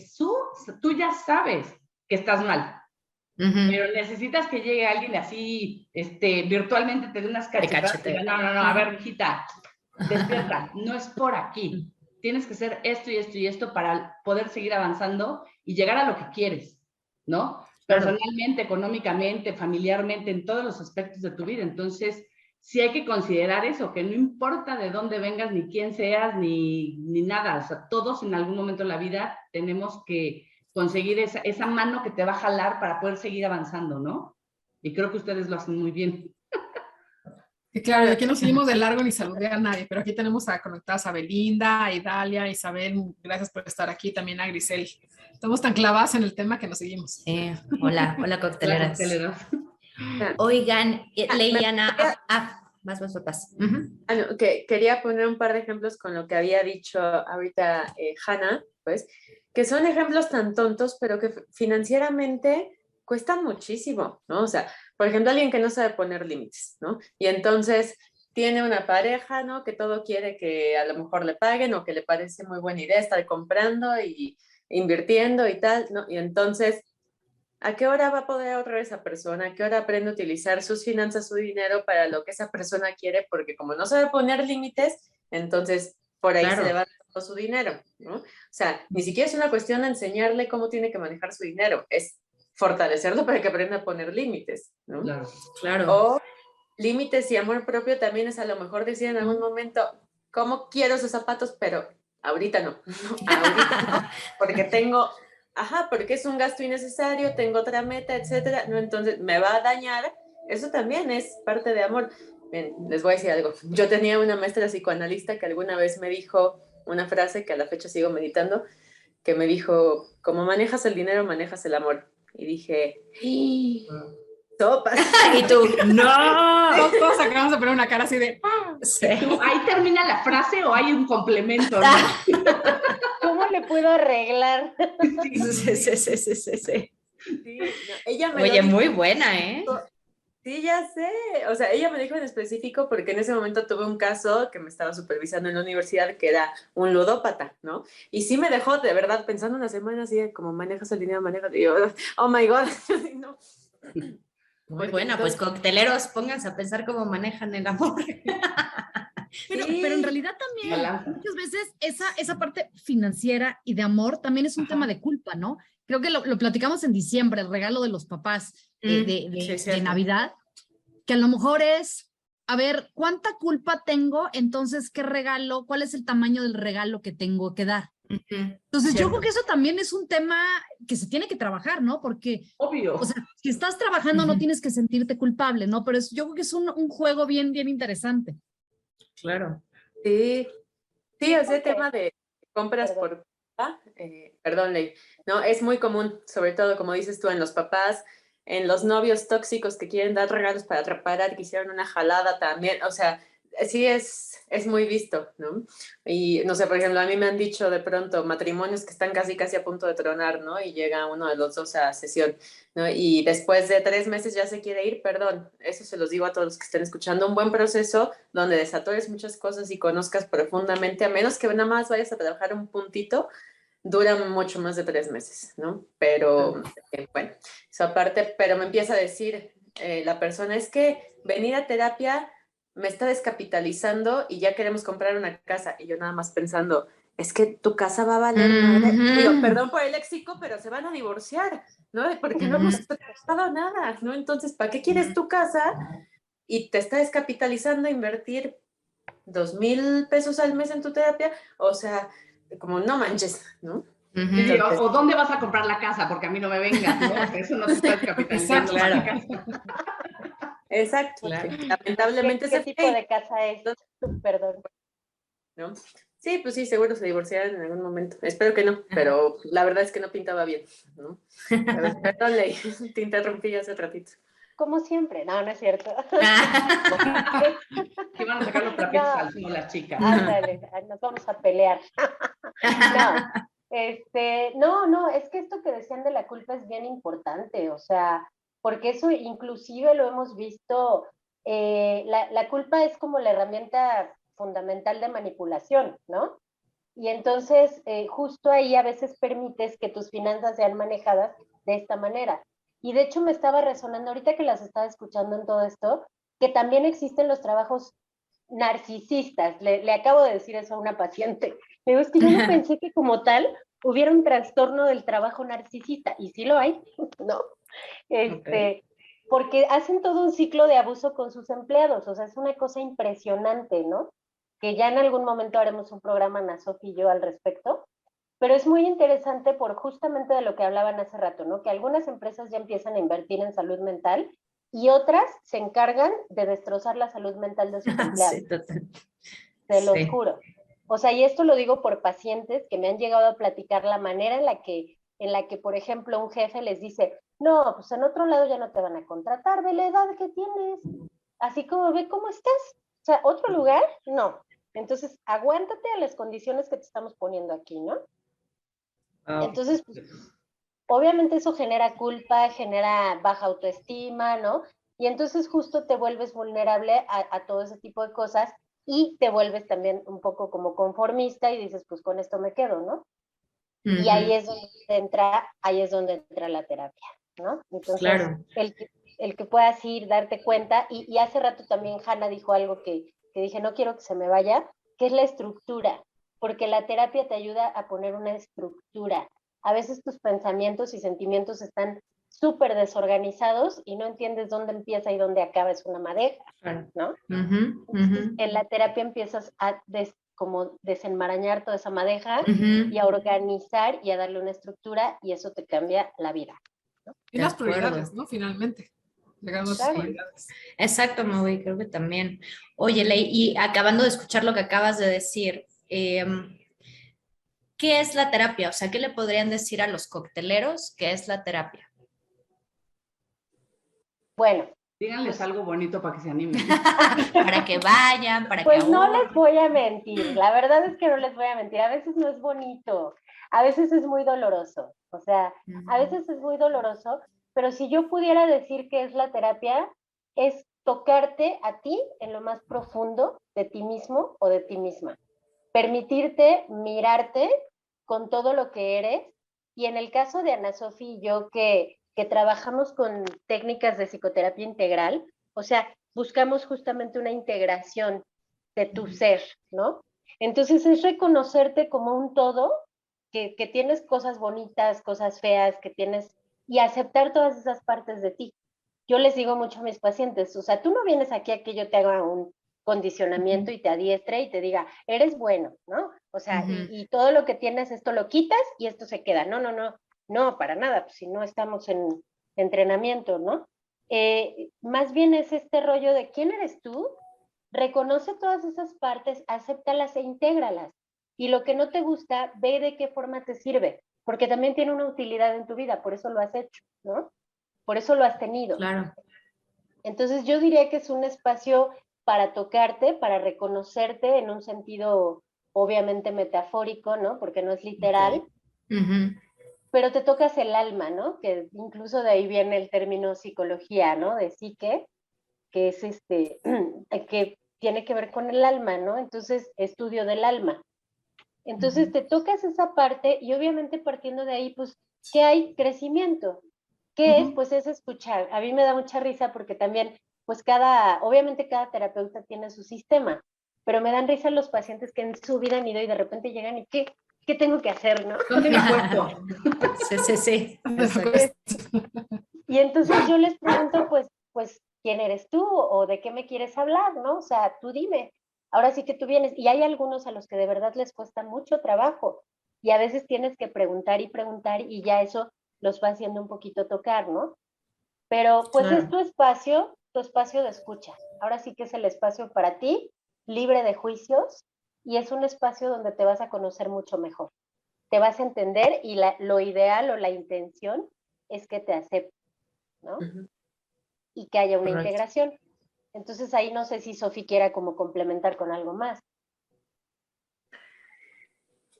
tú ya sabes que estás mal. Pero necesitas que llegue alguien así, virtualmente te dé unas cachetadas y diga, no, a ver, mijita, despierta, no es por aquí. Tienes que hacer esto y esto y esto para poder seguir avanzando y llegar a lo que quieres, ¿no? Personalmente, económicamente, familiarmente, en todos los aspectos de tu vida. Entonces, sí hay que considerar eso, que no importa de dónde vengas, ni quién seas, ni nada. O sea, todos en algún momento de la vida tenemos que conseguir esa mano que te va a jalar para poder seguir avanzando, ¿no? Y creo que ustedes lo hacen muy bien. Y claro, y aquí nos seguimos de largo ni saludé a nadie, pero aquí tenemos conectadas a Belinda, a Idalia, a Isabel, gracias por estar aquí, también a Grisel. Estamos tan clavadas en el tema que nos seguimos. Hola cocteleras. Oigan, Leiana, vas. No, quería poner un par de ejemplos con lo que había dicho ahorita Hannah, pues, que son ejemplos tan tontos, pero que financieramente cuestan muchísimo, ¿no? O sea, por ejemplo, alguien que no sabe poner límites, ¿no? Y entonces tiene una pareja, ¿no? Que todo quiere que a lo mejor le paguen o que le parece muy buena idea estar comprando y invirtiendo y tal, ¿no? Y entonces, ¿a qué hora va a poder ahorrar esa persona? ¿A qué hora aprende a utilizar sus finanzas, su dinero para lo que esa persona quiere? Porque como no sabe poner límites, entonces por ahí se le va todo su dinero, ¿no? O sea, ni siquiera es una cuestión de enseñarle cómo tiene que manejar su dinero, es fortalecerlo para que aprenda a poner límites, ¿no? Claro. O límites y amor propio también es a lo mejor decir en algún momento, ¿cómo quiero esos zapatos? Pero ahorita no, ahorita no, porque porque es un gasto innecesario, tengo otra meta, etcétera, no, entonces me va a dañar, eso también es parte de amor. Bien, les voy a decir algo, yo tenía una maestra psicoanalista que alguna vez me dijo una frase que a la fecha sigo meditando, que me dijo, como manejas el dinero, manejas el amor. Y dije, sopas. Y tú, no. Todos acabamos de poner una cara así de, Sí. ¿Ahí termina la frase o hay un complemento, no? ¿Cómo le puedo arreglar? Sí. Sí, no, ella me Oye, muy buena, ¿eh? Sí, ya sé. O sea, ella me dijo en específico porque en ese momento tuve un caso que me estaba supervisando en la universidad que era un ludópata, ¿no? Y sí me dejó de verdad pensando una semana así de como manejas el dinero, manejas. Y yo, oh my God. No. Muy buena, pues cocteleros, pónganse a pensar cómo manejan el amor. Pero en realidad también muchas veces esa parte financiera y de amor también es un tema de culpa, ¿no? Creo que lo platicamos en diciembre, el regalo de los papás de Navidad, que a lo mejor es, a ver, ¿cuánta culpa tengo? Entonces, ¿qué regalo? ¿Cuál es el tamaño del regalo que tengo que dar? Entonces, yo creo que eso también es un tema que se tiene que trabajar, ¿no? Porque, obvio, o sea, si estás trabajando no tienes que sentirte culpable, ¿no? Pero yo creo que es un juego bien, bien interesante. Claro. Sí, ese tema de compras por perdón, Ley, no, es muy común, sobre todo, como dices tú, en los papás, en los novios tóxicos que quieren dar regalos para reparar, que hicieron una jalada también, o sea, sí es muy visto, ¿no? Y, no sé, por ejemplo, a mí me han dicho de pronto matrimonios que están casi a punto de tronar, ¿no? Y llega uno de los dos a sesión, ¿no? Y después de 3 meses ya se quiere ir, perdón, eso se los digo a todos los que estén escuchando, un buen proceso donde desatores muchas cosas y conozcas profundamente, a menos que nada más vayas a trabajar un puntito, dura mucho más de 3 meses, ¿no? Pero, bueno, eso aparte, pero me empieza a decir la persona, es que venir a terapia me está descapitalizando y ya queremos comprar una casa. Y yo nada más pensando, es que tu casa va a valer madre. Digo, perdón por el léxico, pero se van a divorciar, ¿no? Porque no hemos tratado nada, ¿no? Entonces, ¿para qué quieres tu casa? Y te está descapitalizando invertir 2,000 pesos al mes en tu terapia. O sea, como no manches, ¿no? Sí, o ¿dónde vas a comprar la casa? Porque a mí no me vengas, ¿no? O sea, eso no te está descapitalizando la casa. Exacto. Claro. Lamentablemente ¿Qué se tipo fue, de casa es? Perdón. ¿no? Sí, pues sí, seguro se divorciaron en algún momento. Espero que no, pero la verdad es que no pintaba bien, ¿no? Pero, perdón, Ley, te interrumpí hace ratito. Como siempre. No, no es cierto. Que van a sacar los trapitos No. al sol las chicas. Ándale, nos vamos a pelear. No, es que esto que decían de la culpa es bien importante, o sea, porque eso inclusive lo hemos visto, la culpa es como la herramienta fundamental de manipulación, ¿no? Y entonces, justo ahí a veces permites que tus finanzas sean manejadas de esta manera. Y de hecho me estaba resonando ahorita que las estaba escuchando en todo esto, que también existen los trabajos narcisistas. Le acabo de decir eso a una paciente. Le digo, es que yo no pensé que como tal hubiera un trastorno del trabajo narcisista, y sí lo hay, ¿no? Ok. Porque hacen todo un ciclo de abuso con sus empleados, o sea, es una cosa impresionante, ¿no? Que ya en algún momento haremos un programa, Ana Sofi y yo, al respecto, pero es muy interesante por justamente de lo que hablaban hace rato, ¿no? Que algunas empresas ya empiezan a invertir en salud mental y otras se encargan de destrozar la salud mental de sus empleados. Sí, total. Te los Sí. juro. O sea, y esto lo digo por pacientes que me han llegado a platicar la manera en la que, por ejemplo, un jefe les dice, no, pues en otro lado ya no te van a contratar, ve la edad que tienes, así como ve cómo estás. O sea, otro lugar, no. Entonces, aguántate a las condiciones que te estamos poniendo aquí, ¿no? Entonces, pues, obviamente eso genera culpa, genera baja autoestima, ¿no? Y entonces justo te vuelves vulnerable a todo ese tipo de cosas y te vuelves también un poco como conformista y dices, pues con esto me quedo, ¿no? Y ahí es donde entra la terapia, ¿no? Entonces, Claro. el que puedas ir, darte cuenta, y hace rato también Hanna dijo algo que dije, no quiero que se me vaya, que es la estructura, porque la terapia te ayuda a poner una estructura. A veces tus pensamientos y sentimientos están súper desorganizados y no entiendes dónde empieza y dónde acaba, es una madeja, Claro. ¿no? Ujú, Entonces, ujú, en la terapia empiezas a como desenmarañar toda esa madeja ujú. y a organizar y a darle una estructura y eso te cambia la vida. Y De las acuerdo. prioridades, ¿no? Finalmente. Llegando a tus Claro. prioridades. Exacto, Maui, creo que también. Oye, Ley, y acabando de escuchar lo que acabas de decir, ¿qué es la terapia? O sea, ¿qué le podrían decir a los cocteleros que es la terapia? Bueno, Díganles algo bonito para que se animen. Para que vayan, para que pues no les ahorren. voy a mentir, la verdad es que no les voy a mentir, a veces no es bonito, a veces es muy doloroso, o sea, a veces es muy doloroso, pero si yo pudiera decir que es la terapia, es tocarte a ti en lo más profundo de ti mismo o de ti misma, permitirte mirarte con todo lo que eres, y en el caso de Ana Sofía y yo que trabajamos con técnicas de psicoterapia integral, o sea, buscamos justamente una integración de tu ser, ¿no? Entonces es reconocerte como un todo, que tienes cosas bonitas, cosas feas, que tienes, y aceptar todas esas partes de ti. Yo les digo mucho a mis pacientes, o sea, tú no vienes aquí a que yo te haga un condicionamiento y te adiestre y te diga, eres bueno, ¿no? O sea, y todo lo que tienes, esto lo quitas y esto se queda. No, no, no, no, para nada, pues si no estamos en entrenamiento, ¿no? Más bien es este rollo de quién eres tú, reconoce todas esas partes, acéptalas e intégralas. Y lo que no te gusta, ve de qué forma te sirve, porque también tiene una utilidad en tu vida, por eso lo has hecho, ¿no? Por eso lo has tenido. Claro. Entonces yo diría que es un espacio para tocarte, para reconocerte en un sentido obviamente metafórico, ¿no? Porque no es literal, pero te tocas el alma, ¿no? Que incluso de ahí viene el término psicología, ¿no? De psique, que es que tiene que ver con el alma, ¿no? Entonces, estudio del alma. Entonces te tocas esa parte y obviamente partiendo de ahí, pues, ¿qué hay? Crecimiento. ¿Qué es? Pues es escuchar. A mí me da mucha risa porque también, pues obviamente cada terapeuta tiene su sistema, pero me dan risa los pacientes que en su vida han ido y de repente llegan y ¿qué tengo que hacer, no? ¿Dónde me acuesto? Sí, sí, sí. Y entonces yo les pregunto, pues, ¿quién eres tú? ¿O de qué me quieres hablar, no? O sea, tú dime. Ahora sí que tú vienes. Y hay algunos a los que de verdad les cuesta mucho trabajo. Y a veces tienes que preguntar y ya eso los va haciendo un poquito tocar, ¿no? Pero pues es Claro. tu espacio, tu espacio de escucha. Ahora sí que es el espacio para ti, libre de juicios, y es un espacio donde te vas a conocer mucho mejor. Te vas a entender y lo ideal o la intención es que te aceptes, ¿no? Ujú. Y que haya una Correcto. integración. Entonces ahí no sé si Sofi quiera como complementar con algo más.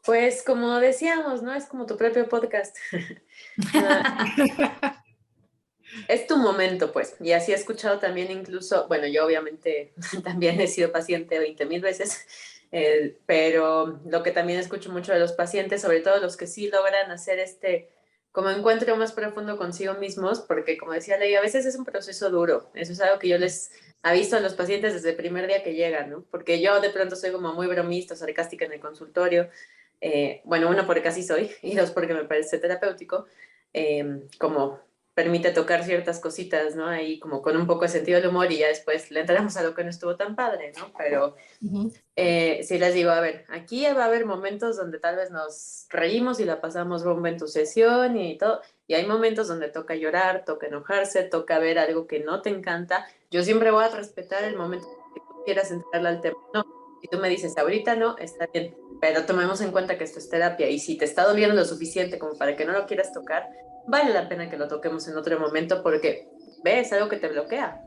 Pues como decíamos, ¿no? Es como tu propio podcast. Es tu momento, pues. Y así he escuchado también incluso, bueno, yo obviamente también he sido paciente 20,000 veces, pero lo que también escucho mucho de los pacientes, sobre todo los que sí logran hacer como encuentro más profundo consigo mismos, porque como decía Ley, a veces es un proceso duro. Eso es algo que yo les aviso a los pacientes desde el primer día que llegan, ¿no? Porque yo de pronto soy como muy bromista, sarcástica en el consultorio. Bueno, uno, porque así soy, y dos, porque me parece terapéutico. Como permite tocar ciertas cositas, ¿no? Ahí como con un poco de sentido del humor y ya después le entramos a lo que no estuvo tan padre, ¿no? Pero sí les digo, a ver, aquí va a haber momentos donde tal vez nos reímos y la pasamos bomba en tu sesión y todo, y hay momentos donde toca llorar, toca enojarse, toca ver algo que no te encanta. Yo siempre voy a respetar el momento que tú quieras entrarle al tema. No, si tú me dices, ahorita no, está bien, pero tomemos en cuenta que esto es terapia y si te está doliendo lo suficiente como para que no lo quieras tocar, vale la pena que lo toquemos en otro momento porque ves algo que te bloquea.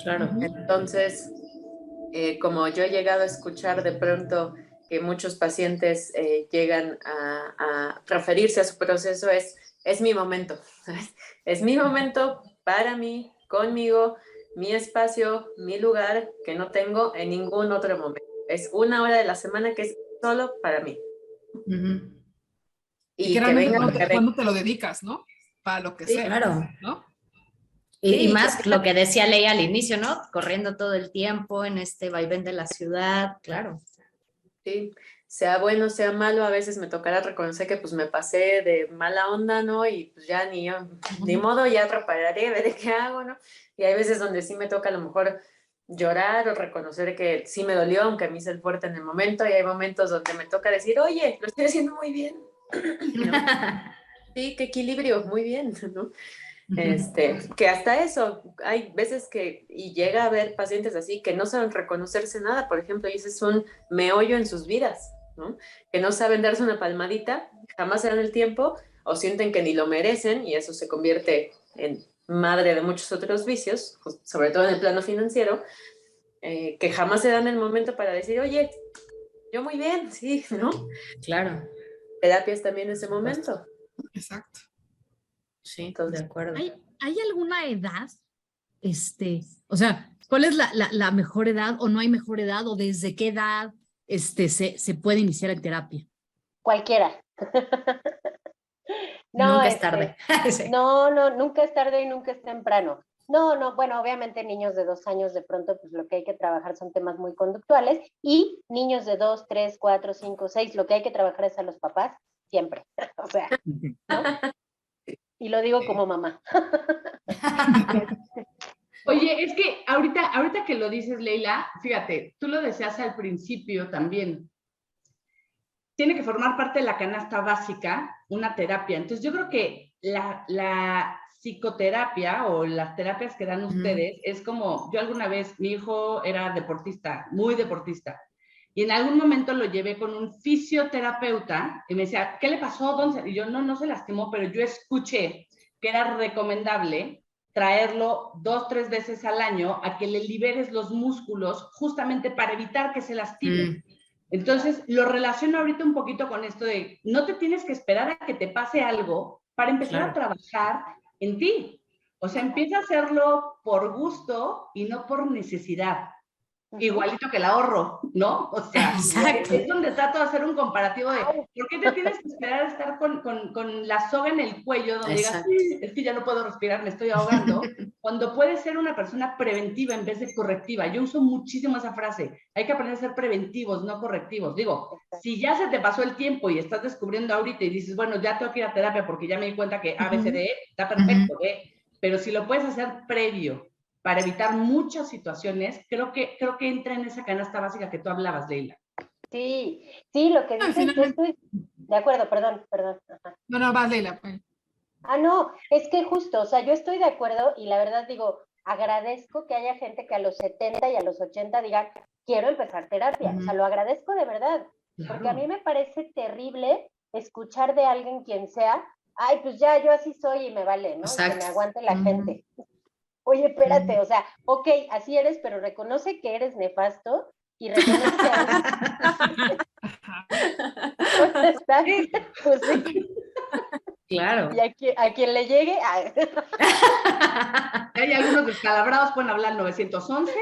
Claro. Entonces, como yo he llegado a escuchar de pronto que muchos pacientes llegan a referirse a su proceso, es mi momento, ¿sabes? Es mi momento para mí, conmigo, mi espacio, mi lugar que no tengo en ningún otro momento. Es una hora de la semana que es solo para mí. Ujú. Y que Y que realmente venga lo que venga. cuando te lo dedicas, ¿no? Para lo que Sí, sea, Claro. ¿no? Y sí, más lo que decía Ley al inicio, ¿no? Corriendo todo el tiempo en este vaivén de la ciudad, claro. sí, sea bueno, sea malo, a veces me tocará reconocer que pues me pasé de mala onda, ¿no? Y pues ya ni modo, ya repararé, veré qué hago, ¿no? Y hay veces donde sí me toca a lo mejor llorar o reconocer que sí me dolió, aunque me hice el fuerte en el momento, y hay momentos donde me toca decir, oye, lo estoy haciendo muy bien, ¿no? Sí, qué equilibrio, muy bien, ¿no? Que hasta eso, hay veces que, y llega a haber pacientes así, que no saben reconocerse nada, por ejemplo, y ese es un meollo en sus vidas, ¿no? Que no saben darse una palmadita, jamás se dan el tiempo, o sienten que ni lo merecen, y eso se convierte en madre de muchos otros vicios, sobre todo en el plano financiero, que jamás se dan el momento para decir, oye, yo muy bien, sí, ¿no? Claro, Terapia es también ese momento. Exacto. sí, de Entonces, acuerdo. ¿Hay alguna edad? O sea, ¿cuál es la mejor edad o no hay mejor edad o desde qué edad se puede iniciar en terapia? Cualquiera. No, Nunca es tarde. Sí. no, nunca es tarde y nunca es temprano. No, bueno, obviamente niños de 2 años de pronto, pues lo que hay que trabajar son temas muy conductuales y niños de 2, 3, 4, 5, 6, lo que hay que trabajar es a los papás siempre, o sea, ¿no? Y lo digo como mamá. Oye, es que ahorita que lo dices, Leila, fíjate, tú lo decías al principio también. Tiene que formar parte de la canasta básica una terapia. Entonces, yo creo que la psicoterapia o las terapias que dan ustedes es como, yo alguna vez, mi hijo era deportista, muy deportista, y en algún momento lo llevé con un fisioterapeuta y me decía, ¿qué le pasó, don? Y yo, no se lastimó, pero yo escuché que era recomendable traerlo 2, 3 veces al año a que le liberes los músculos justamente para evitar que se lastime. Entonces, lo relaciono ahorita un poquito con esto de no te tienes que esperar a que te pase algo para empezar a trabajar en ti. O sea, empieza a hacerlo por gusto y no por necesidad. Igualito que el ahorro, ¿no? O sea, Exacto. es donde trato de hacer un comparativo de ¿por qué te tienes que esperar a estar con la soga en el cuello donde digas, es que ya no puedo respirar, me estoy ahogando? Cuando puedes ser una persona preventiva en vez de correctiva. Yo uso muchísimo esa frase. Hay que aprender a ser preventivos, no correctivos. Digo, si ya se te pasó el tiempo y estás descubriendo ahorita y dices, bueno, ya tengo que ir a terapia porque ya me di cuenta que ABCDE está perfecto, pero si lo puedes hacer previo para evitar muchas situaciones, creo que entra en esa canasta básica que tú hablabas, Leila. Sí, lo que dices, yo estoy de acuerdo, perdón. Ajá. No, va, Leila. Pues. No, es que justo, o sea, yo estoy de acuerdo y la verdad digo, agradezco que haya gente que a los 70 y a los 80 digan, quiero empezar terapia. O sea, lo agradezco de verdad. Porque a mí me parece terrible escuchar de alguien quien sea, ay, pues ya, yo así soy y me vale, ¿no? Y que me aguante la gente. Oye, espérate, o sea, ok, así eres, pero reconoce que eres nefasto y reconoce que está, pues sí. Claro. Y a quien le llegue, Hay algunos descalabrados, pueden hablar 911.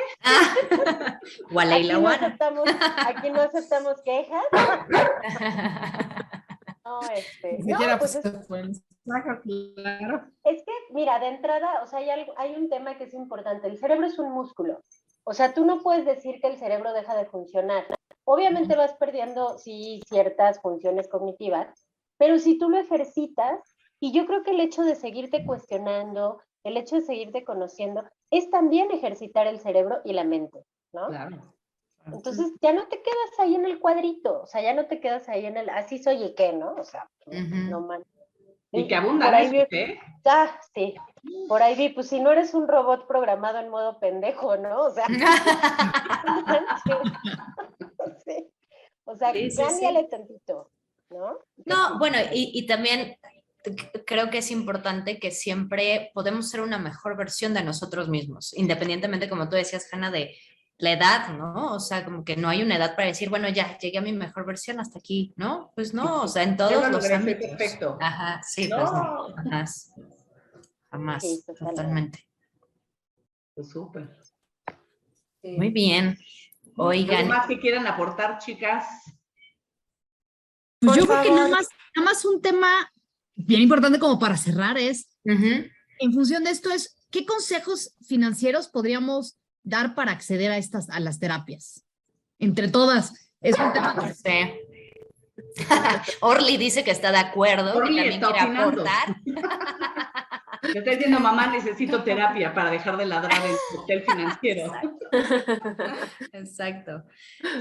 O a Leila Wana. Aquí no aceptamos quejas. No, Siquiera, pues claro. es que, mira, de entrada, o sea, hay un tema que es importante. El cerebro es un músculo. O sea, tú no puedes decir que el cerebro deja de funcionar. Obviamente vas perdiendo, sí, ciertas funciones cognitivas, pero si tú lo ejercitas, y yo creo que el hecho de seguirte cuestionando, el hecho de seguirte conociendo, es también ejercitar el cerebro y la mente, ¿no? Claro. Entonces ya no te quedas ahí en el cuadrito, o sea, ya no te quedas ahí en el así soy y qué, ¿no? O sea, no man. Y que abundan por ahí eso, vi, sí, por ahí vi, pues si no eres un robot programado en modo pendejo, ¿no? O sea, sí. O sea, cámbiale tantito, ¿no? No, bueno, y también creo que es importante que siempre podemos ser una mejor versión de nosotros mismos, independientemente, como tú decías, Hanna, de la edad, ¿no? O sea, como que no hay una edad para decir, bueno, ya llegué a mi mejor versión hasta aquí, ¿no? Pues no, o sea, en Yo todos lo los logré, soy ámbitos. perfecto. Ajá, sí, No. pues no, jamás, jamás, Sí, totalmente. Pues súper. Muy bien. ¿Algo Oigan, más que quieran aportar, chicas? Pues Por yo creo que favor. nada más un tema bien importante como para cerrar es, ujú, en función de esto es, ¿qué consejos financieros podríamos dar para acceder a las terapias? Entre todas, es un tema. sí. Orly dice que está de acuerdo, que Orly también está quiere opinando. aportar. Me está diciendo, mamá, necesito terapia para dejar de ladrar el hotel financiero. Exacto.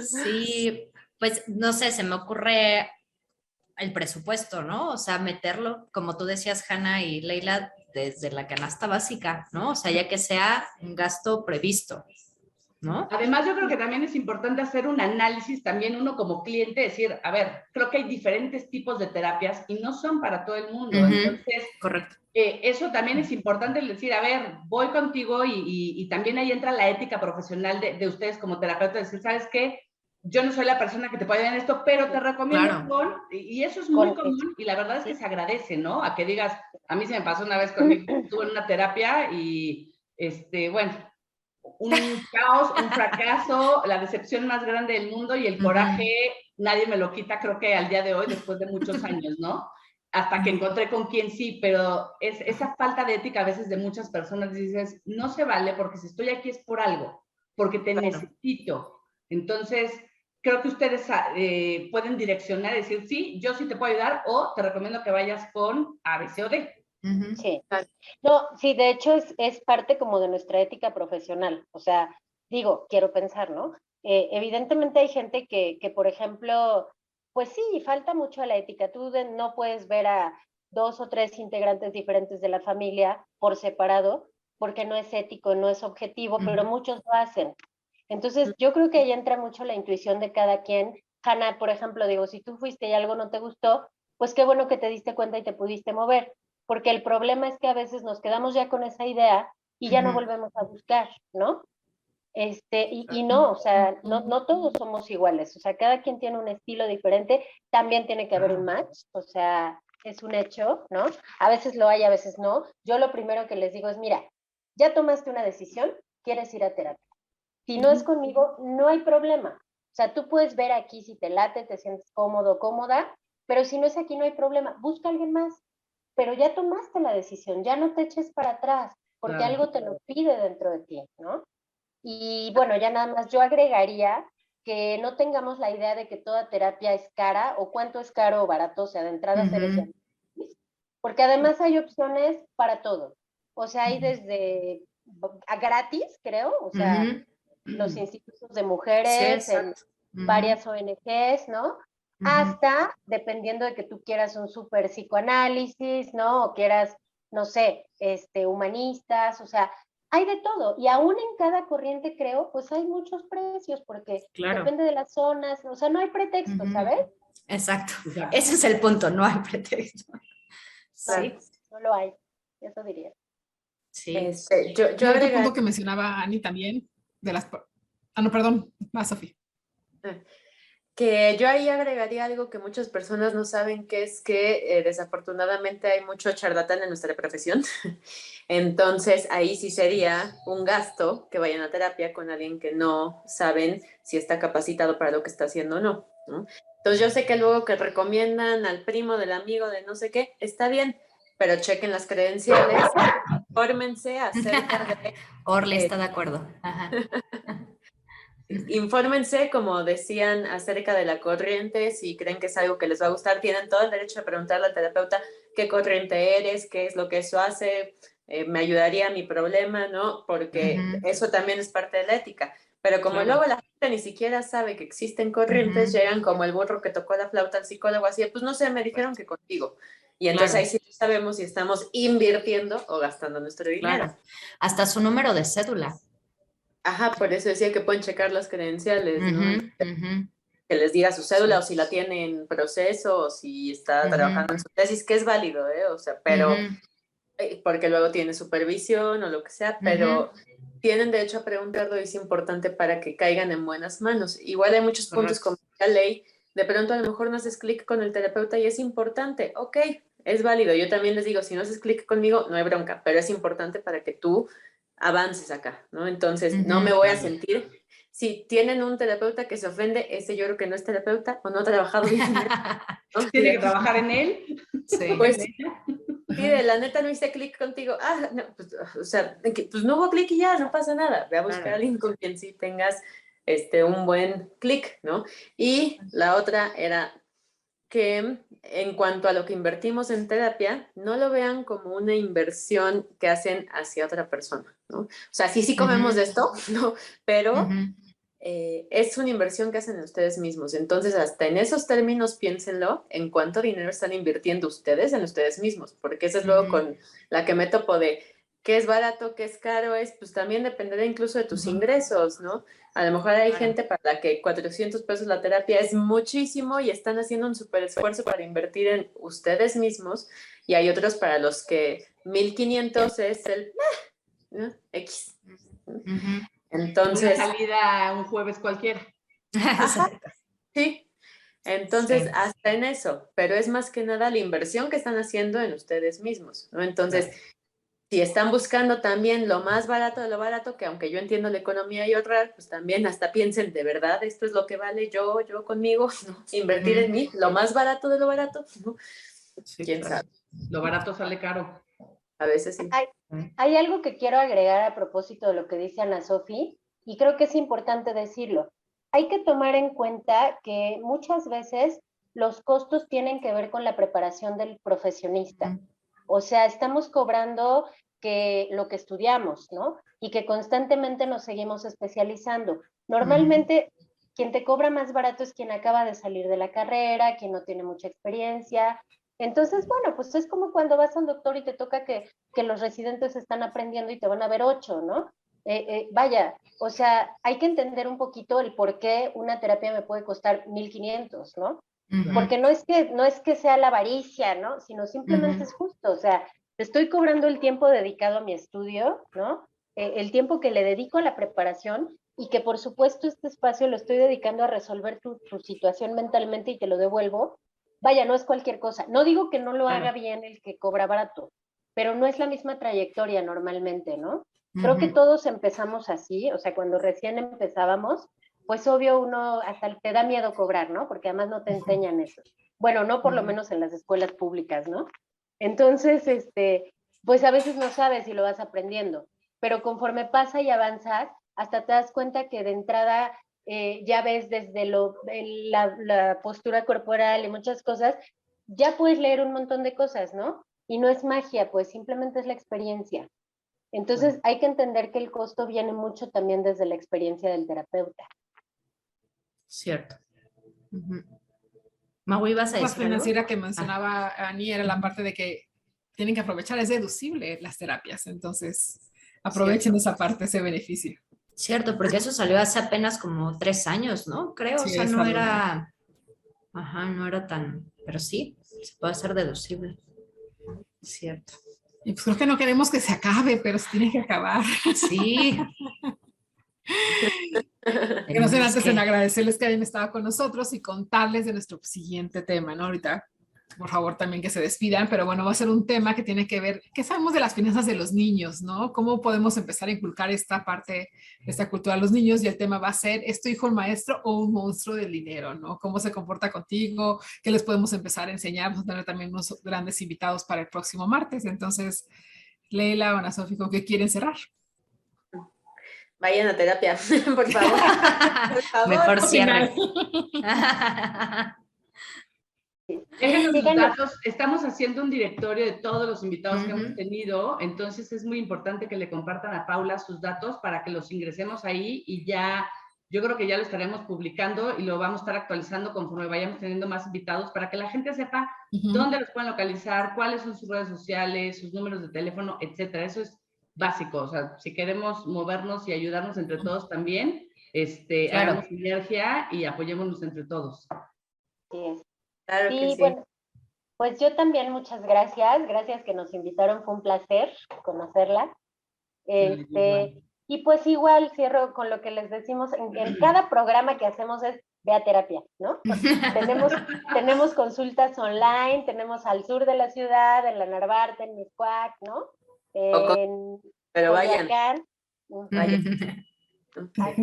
Sí, pues no sé, se me ocurre el presupuesto, ¿no? O sea, meterlo, como tú decías, Hanna y Leila, desde la canasta básica, ¿no? O sea, ya que sea un gasto previsto, ¿no? Además, yo creo que también es importante hacer un análisis también uno como cliente, decir, a ver, creo que hay diferentes tipos de terapias y no son para todo el mundo. Entonces, correcto. Eso también es importante decir, a ver, voy contigo y también ahí entra la ética profesional de ustedes como terapeutas, decir, ¿sabes qué? Yo no soy la persona que te puede ayudar en esto, pero te recomiendo y eso es muy común y la verdad es que se agradece, ¿no? A que digas, a mí se me pasó una vez conmigo, estuve en una terapia y, bueno, un caos, un fracaso, la decepción más grande del mundo y el coraje, nadie me lo quita, creo que al día de hoy, después de muchos años, ¿no? Hasta que encontré con quien sí, pero es esa falta de ética a veces de muchas personas, dices, no se vale porque si estoy aquí es por algo, porque te necesito. Entonces, creo que ustedes pueden direccionar y decir, sí, yo sí te puedo ayudar o te recomiendo que vayas con A, B, C o D. Sí. No, sí, de hecho es parte como de nuestra ética profesional. O sea, digo, quiero pensar, ¿no? Evidentemente hay gente que, por ejemplo, pues sí, falta mucho a la ética. Tú no puedes ver a 2 o 3 integrantes diferentes de la familia por separado, porque no es ético, no es objetivo, pero muchos lo hacen. Entonces, yo creo que ahí entra mucho la intuición de cada quien. Hanna, por ejemplo, digo, si tú fuiste y algo no te gustó, pues qué bueno que te diste cuenta y te pudiste mover, porque el problema es que a veces nos quedamos ya con esa idea y ya no volvemos a buscar, ¿no? Y no, o sea, no todos somos iguales, o sea, cada quien tiene un estilo diferente, también tiene que haber un match, o sea, es un hecho, ¿no? A veces lo hay, a veces no. Yo lo primero que les digo es, mira, ya tomaste una decisión, quieres ir a terapia. Si no es conmigo, no hay problema. O sea, tú puedes ver aquí si te late, te sientes cómodo, cómoda, pero si no es aquí, no hay problema. Busca a alguien más, pero ya tomaste la decisión, ya no te eches para atrás, porque algo te lo pide dentro de ti, ¿no? Y bueno, ya nada más yo agregaría que no tengamos la idea de que toda terapia es cara o cuánto es caro o barato, o sea, de entrada hacer eso. Porque además hay opciones para todo. O sea, hay desde a gratis, creo, o sea, los institutos de mujeres, en varias ONGs, ¿no? Hasta, dependiendo de que tú quieras un súper psicoanálisis, ¿no? O quieras, no sé, humanistas, o sea, hay de todo, y aún en cada corriente, creo, pues hay muchos precios, porque Claro. depende de las zonas, o sea, no hay pretexto, ¿sabes? Exacto. Exacto. Ese es el punto, no hay pretexto. Sí, No lo hay, eso diría. sí. Yo Y otro agregaría, punto que mencionaba Ani también, de las... Ah, no, perdón, va, Sofía. que yo ahí agregaría algo que muchas personas no saben, que es que desafortunadamente hay mucho charlatán en nuestra profesión. Entonces ahí sí sería un gasto que vayan a terapia con alguien que no saben si está capacitado para lo que está haciendo o no, ¿no? Entonces yo sé que luego que recomiendan al primo del amigo de no sé qué, está bien, pero chequen las credenciales, infórmense acerca de... Orle está de acuerdo. Ajá. Infórmense, como decían, acerca de la corriente, si creen que es algo que les va a gustar, tienen todo el derecho a preguntarle al terapeuta qué corriente eres, qué es lo que eso hace, me ayudaría a mi problema, ¿no? Porque eso también es parte de la ética. Pero como Claro. luego la gente ni siquiera sabe que existen corrientes, llegan como el burro que tocó la flauta al psicólogo, así, pues no sé, me dijeron que contigo. Y entonces Claro. ahí sí sabemos si estamos invirtiendo o gastando nuestro dinero. Claro. Hasta su número de cédula. Ajá, por eso decía que pueden checar las credenciales, ¿no? Ujú. Que les diga su cédula Sí. o si la tiene en proceso o si está Ujú. trabajando en su tesis, que es válido, ¿eh? O sea, pero Ujú. porque luego tiene supervisión o lo que sea, pero tienen derecho a preguntarlo y es importante para que caigan en buenas manos. Igual hay muchos puntos como la ley, de pronto a lo mejor no haces clic con el terapeuta y es importante, ok, es válido. Yo también les digo, si no haces clic conmigo, no hay bronca, pero es importante para que tú avances acá, ¿no? Entonces, no me voy a sentir... Si tienen un terapeuta que se ofende, ese yo creo que no es terapeuta o no ha trabajado bien, ¿no? Tiene que trabajar en él. Sí. Pues sí, de la neta no hice clic contigo. Ah, no, pues, o sea, pues no hubo clic y ya, no pasa nada. Ve a buscar a alguien con quien sí tengas un buen clic, ¿no? Y la otra era que en cuanto a lo que invertimos en terapia, no lo vean como una inversión que hacen hacia otra persona, ¿no? O sea, sí comemos de esto, ¿no? Pero es una inversión que hacen en ustedes mismos. Entonces, hasta en esos términos, piénsenlo, en cuánto dinero están invirtiendo ustedes en ustedes mismos, porque eso es luego con la que me topo de qué es barato, qué es caro, pues también dependerá incluso de tus ingresos, ¿no? A lo mejor hay gente para la que 400 pesos la terapia es muchísimo y están haciendo un súper esfuerzo para invertir en ustedes mismos, y hay otros para los que 1,500 es el ¿no? X. Entonces, Una salida un jueves cualquiera. ajá, sí. Entonces, Sí. hasta en eso, pero es más que nada la inversión que están haciendo en ustedes mismos, ¿no? Entonces, si están buscando también lo más barato de lo barato, que aunque yo entiendo la economía y ahorrar, pues también hasta piensen, ¿de verdad esto es lo que vale yo conmigo? ¿No? Invertir en mí, lo más barato de lo barato, ¿no? Sí, ¿Quién claro. sabe? Lo barato sale caro. A veces sí. Hay algo que quiero agregar a propósito de lo que dice Ana Sofi, y creo que es importante decirlo. Hay que tomar en cuenta que muchas veces los costos tienen que ver con la preparación del profesionista. O sea, estamos cobrando que lo que estudiamos, ¿no? Y que constantemente nos seguimos especializando. Normalmente, quien te cobra más barato es quien acaba de salir de la carrera, quien no tiene mucha experiencia. Entonces, bueno, pues es como cuando vas a un doctor y te toca que los residentes están aprendiendo y te van a ver 8, ¿no? Vaya, o sea, hay que entender un poquito el por qué una terapia me puede costar 1,500, ¿no? Porque no es que sea la avaricia, ¿no? Sino simplemente es justo, o sea, te estoy cobrando el tiempo dedicado a mi estudio, ¿no? El tiempo que le dedico a la preparación, y que por supuesto este espacio lo estoy dedicando a resolver tu situación mentalmente y te lo devuelvo. Vaya, no es cualquier cosa. No digo que no lo haga bien el que cobra barato, pero no es la misma trayectoria normalmente, ¿no? Creo que todos empezamos así, o sea, cuando recién empezábamos, pues obvio uno hasta te da miedo cobrar, ¿no? Porque además no te enseñan eso. Bueno, no por lo menos en las escuelas públicas, ¿no? Entonces, pues a veces no sabes si lo vas aprendiendo, pero conforme pasa y avanzas, hasta te das cuenta que de entrada ya ves desde la postura corporal y muchas cosas, ya puedes leer un montón de cosas, ¿no? Y no es magia, pues simplemente es la experiencia. Entonces hay que entender que el costo viene mucho también desde la experiencia del terapeuta. Cierto. Mau, ¿ibas a La decir algo? financiera que mencionaba Ani era la parte de que tienen que aprovechar, es deducible las terapias. Entonces, aprovechen esa parte, ese beneficio. Cierto, porque eso salió hace apenas como 3 años, ¿no? Creo, Sí, o sea, es no algo. era, ajá, no era tan, pero sí, se puede hacer deducible. Cierto. Y pues creo que no queremos que se acabe, pero se tiene que acabar. Sí. Que no sé Tenemos antes que- en agradecerles que hayan estado con nosotros y contarles de nuestro siguiente tema, ¿no? Ahorita, por favor, también que se despidan, pero bueno, va a ser un tema que tiene que ver, ¿qué sabemos de las finanzas de los niños, ¿no? ¿Cómo podemos empezar a inculcar esta parte, esta cultura a los niños? Y el tema va a ser, ¿es tu hijo un maestro o un monstruo del dinero, ¿no? ¿Cómo se comporta contigo? ¿Qué les podemos empezar a enseñar? Vamos a tener también unos grandes invitados para el próximo martes. Entonces, Leila o Ana Sofía, ¿con qué quieren cerrar? Vayan a terapia, por favor. Por favor. Mejor cierre. Déjenos sus Síganos. datos. Estamos haciendo un directorio de todos los invitados que Ujú. hemos tenido, entonces es muy importante que le compartan a Paula sus datos para que los ingresemos ahí y ya, yo creo que ya lo estaremos publicando y lo vamos a estar actualizando conforme vayamos teniendo más invitados para que la gente sepa dónde los pueden localizar, cuáles son sus redes sociales, sus números de teléfono, etcétera. Eso es básico, o sea, si queremos movernos y ayudarnos entre todos también, Claro. hagamos sinergia y apoyémonos entre todos. Así es. Claro que Sí, sí. bueno, pues yo también muchas gracias. Gracias que nos invitaron, fue un placer conocerla. Igual. Y pues igual cierro con lo que les decimos en cada programa que hacemos es ve a terapia, ¿no? Tenemos consultas online, tenemos al sur de la ciudad, en la Narvarte, en Miscuac, ¿no? En Pero vayan. Coyoacán,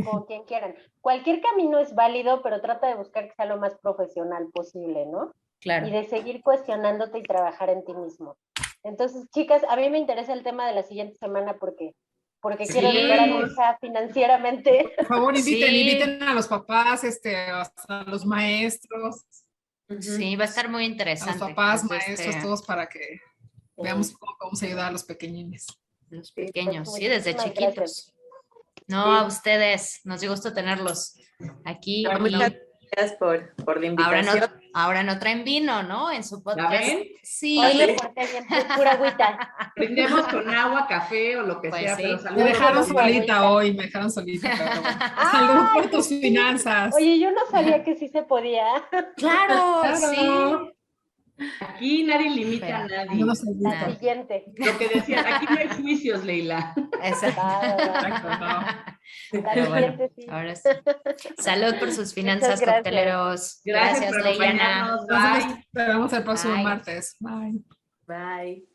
con quien quieran. Cualquier camino es válido, pero trata de buscar que sea lo más profesional posible, ¿no? Claro. Y de seguir cuestionándote y trabajar en ti mismo. Entonces, chicas, a mí me interesa el tema de la siguiente semana porque quiero Sí. educar a mi hija financieramente. Por favor, Sí. inviten a los papás, a los maestros, Sí, va a estar muy a los interesante. papás, Entonces, maestros, todos para que veamos cómo podemos ayudar a los pequeñines. los Sí, pequeños, pues, sí, desde muchísimas chiquitos. gracias. No, Sí. a ustedes, nos dio gusto tenerlos aquí. No, muchas gracias por la invitación. Ahora no traen vino, ¿no? En su podcast. ven? Sí. Hoy me porté bien, pura agüita. Brindemos con agua, café o lo que Pues sea, sí. pero Me saludos. dejaron Saludos, solita abuelita. hoy, me dejaron solita. Pero bueno. Salud por tus Sí. finanzas. Oye, yo no sabía que sí se podía. Claro, Claro. sí. Aquí nadie limita a Yo nadie. no sé La esto. siguiente. Lo que decían, aquí no hay juicios, Leila. Exacto. Exacto, no. La Pero bueno, siguiente sí. ahora sí. Salud por sus finanzas, gracias. cocteleros. Gracias por Leilana. acompañarnos. Nos Bye. esperamos el próximo Bye. martes. Bye. Bye.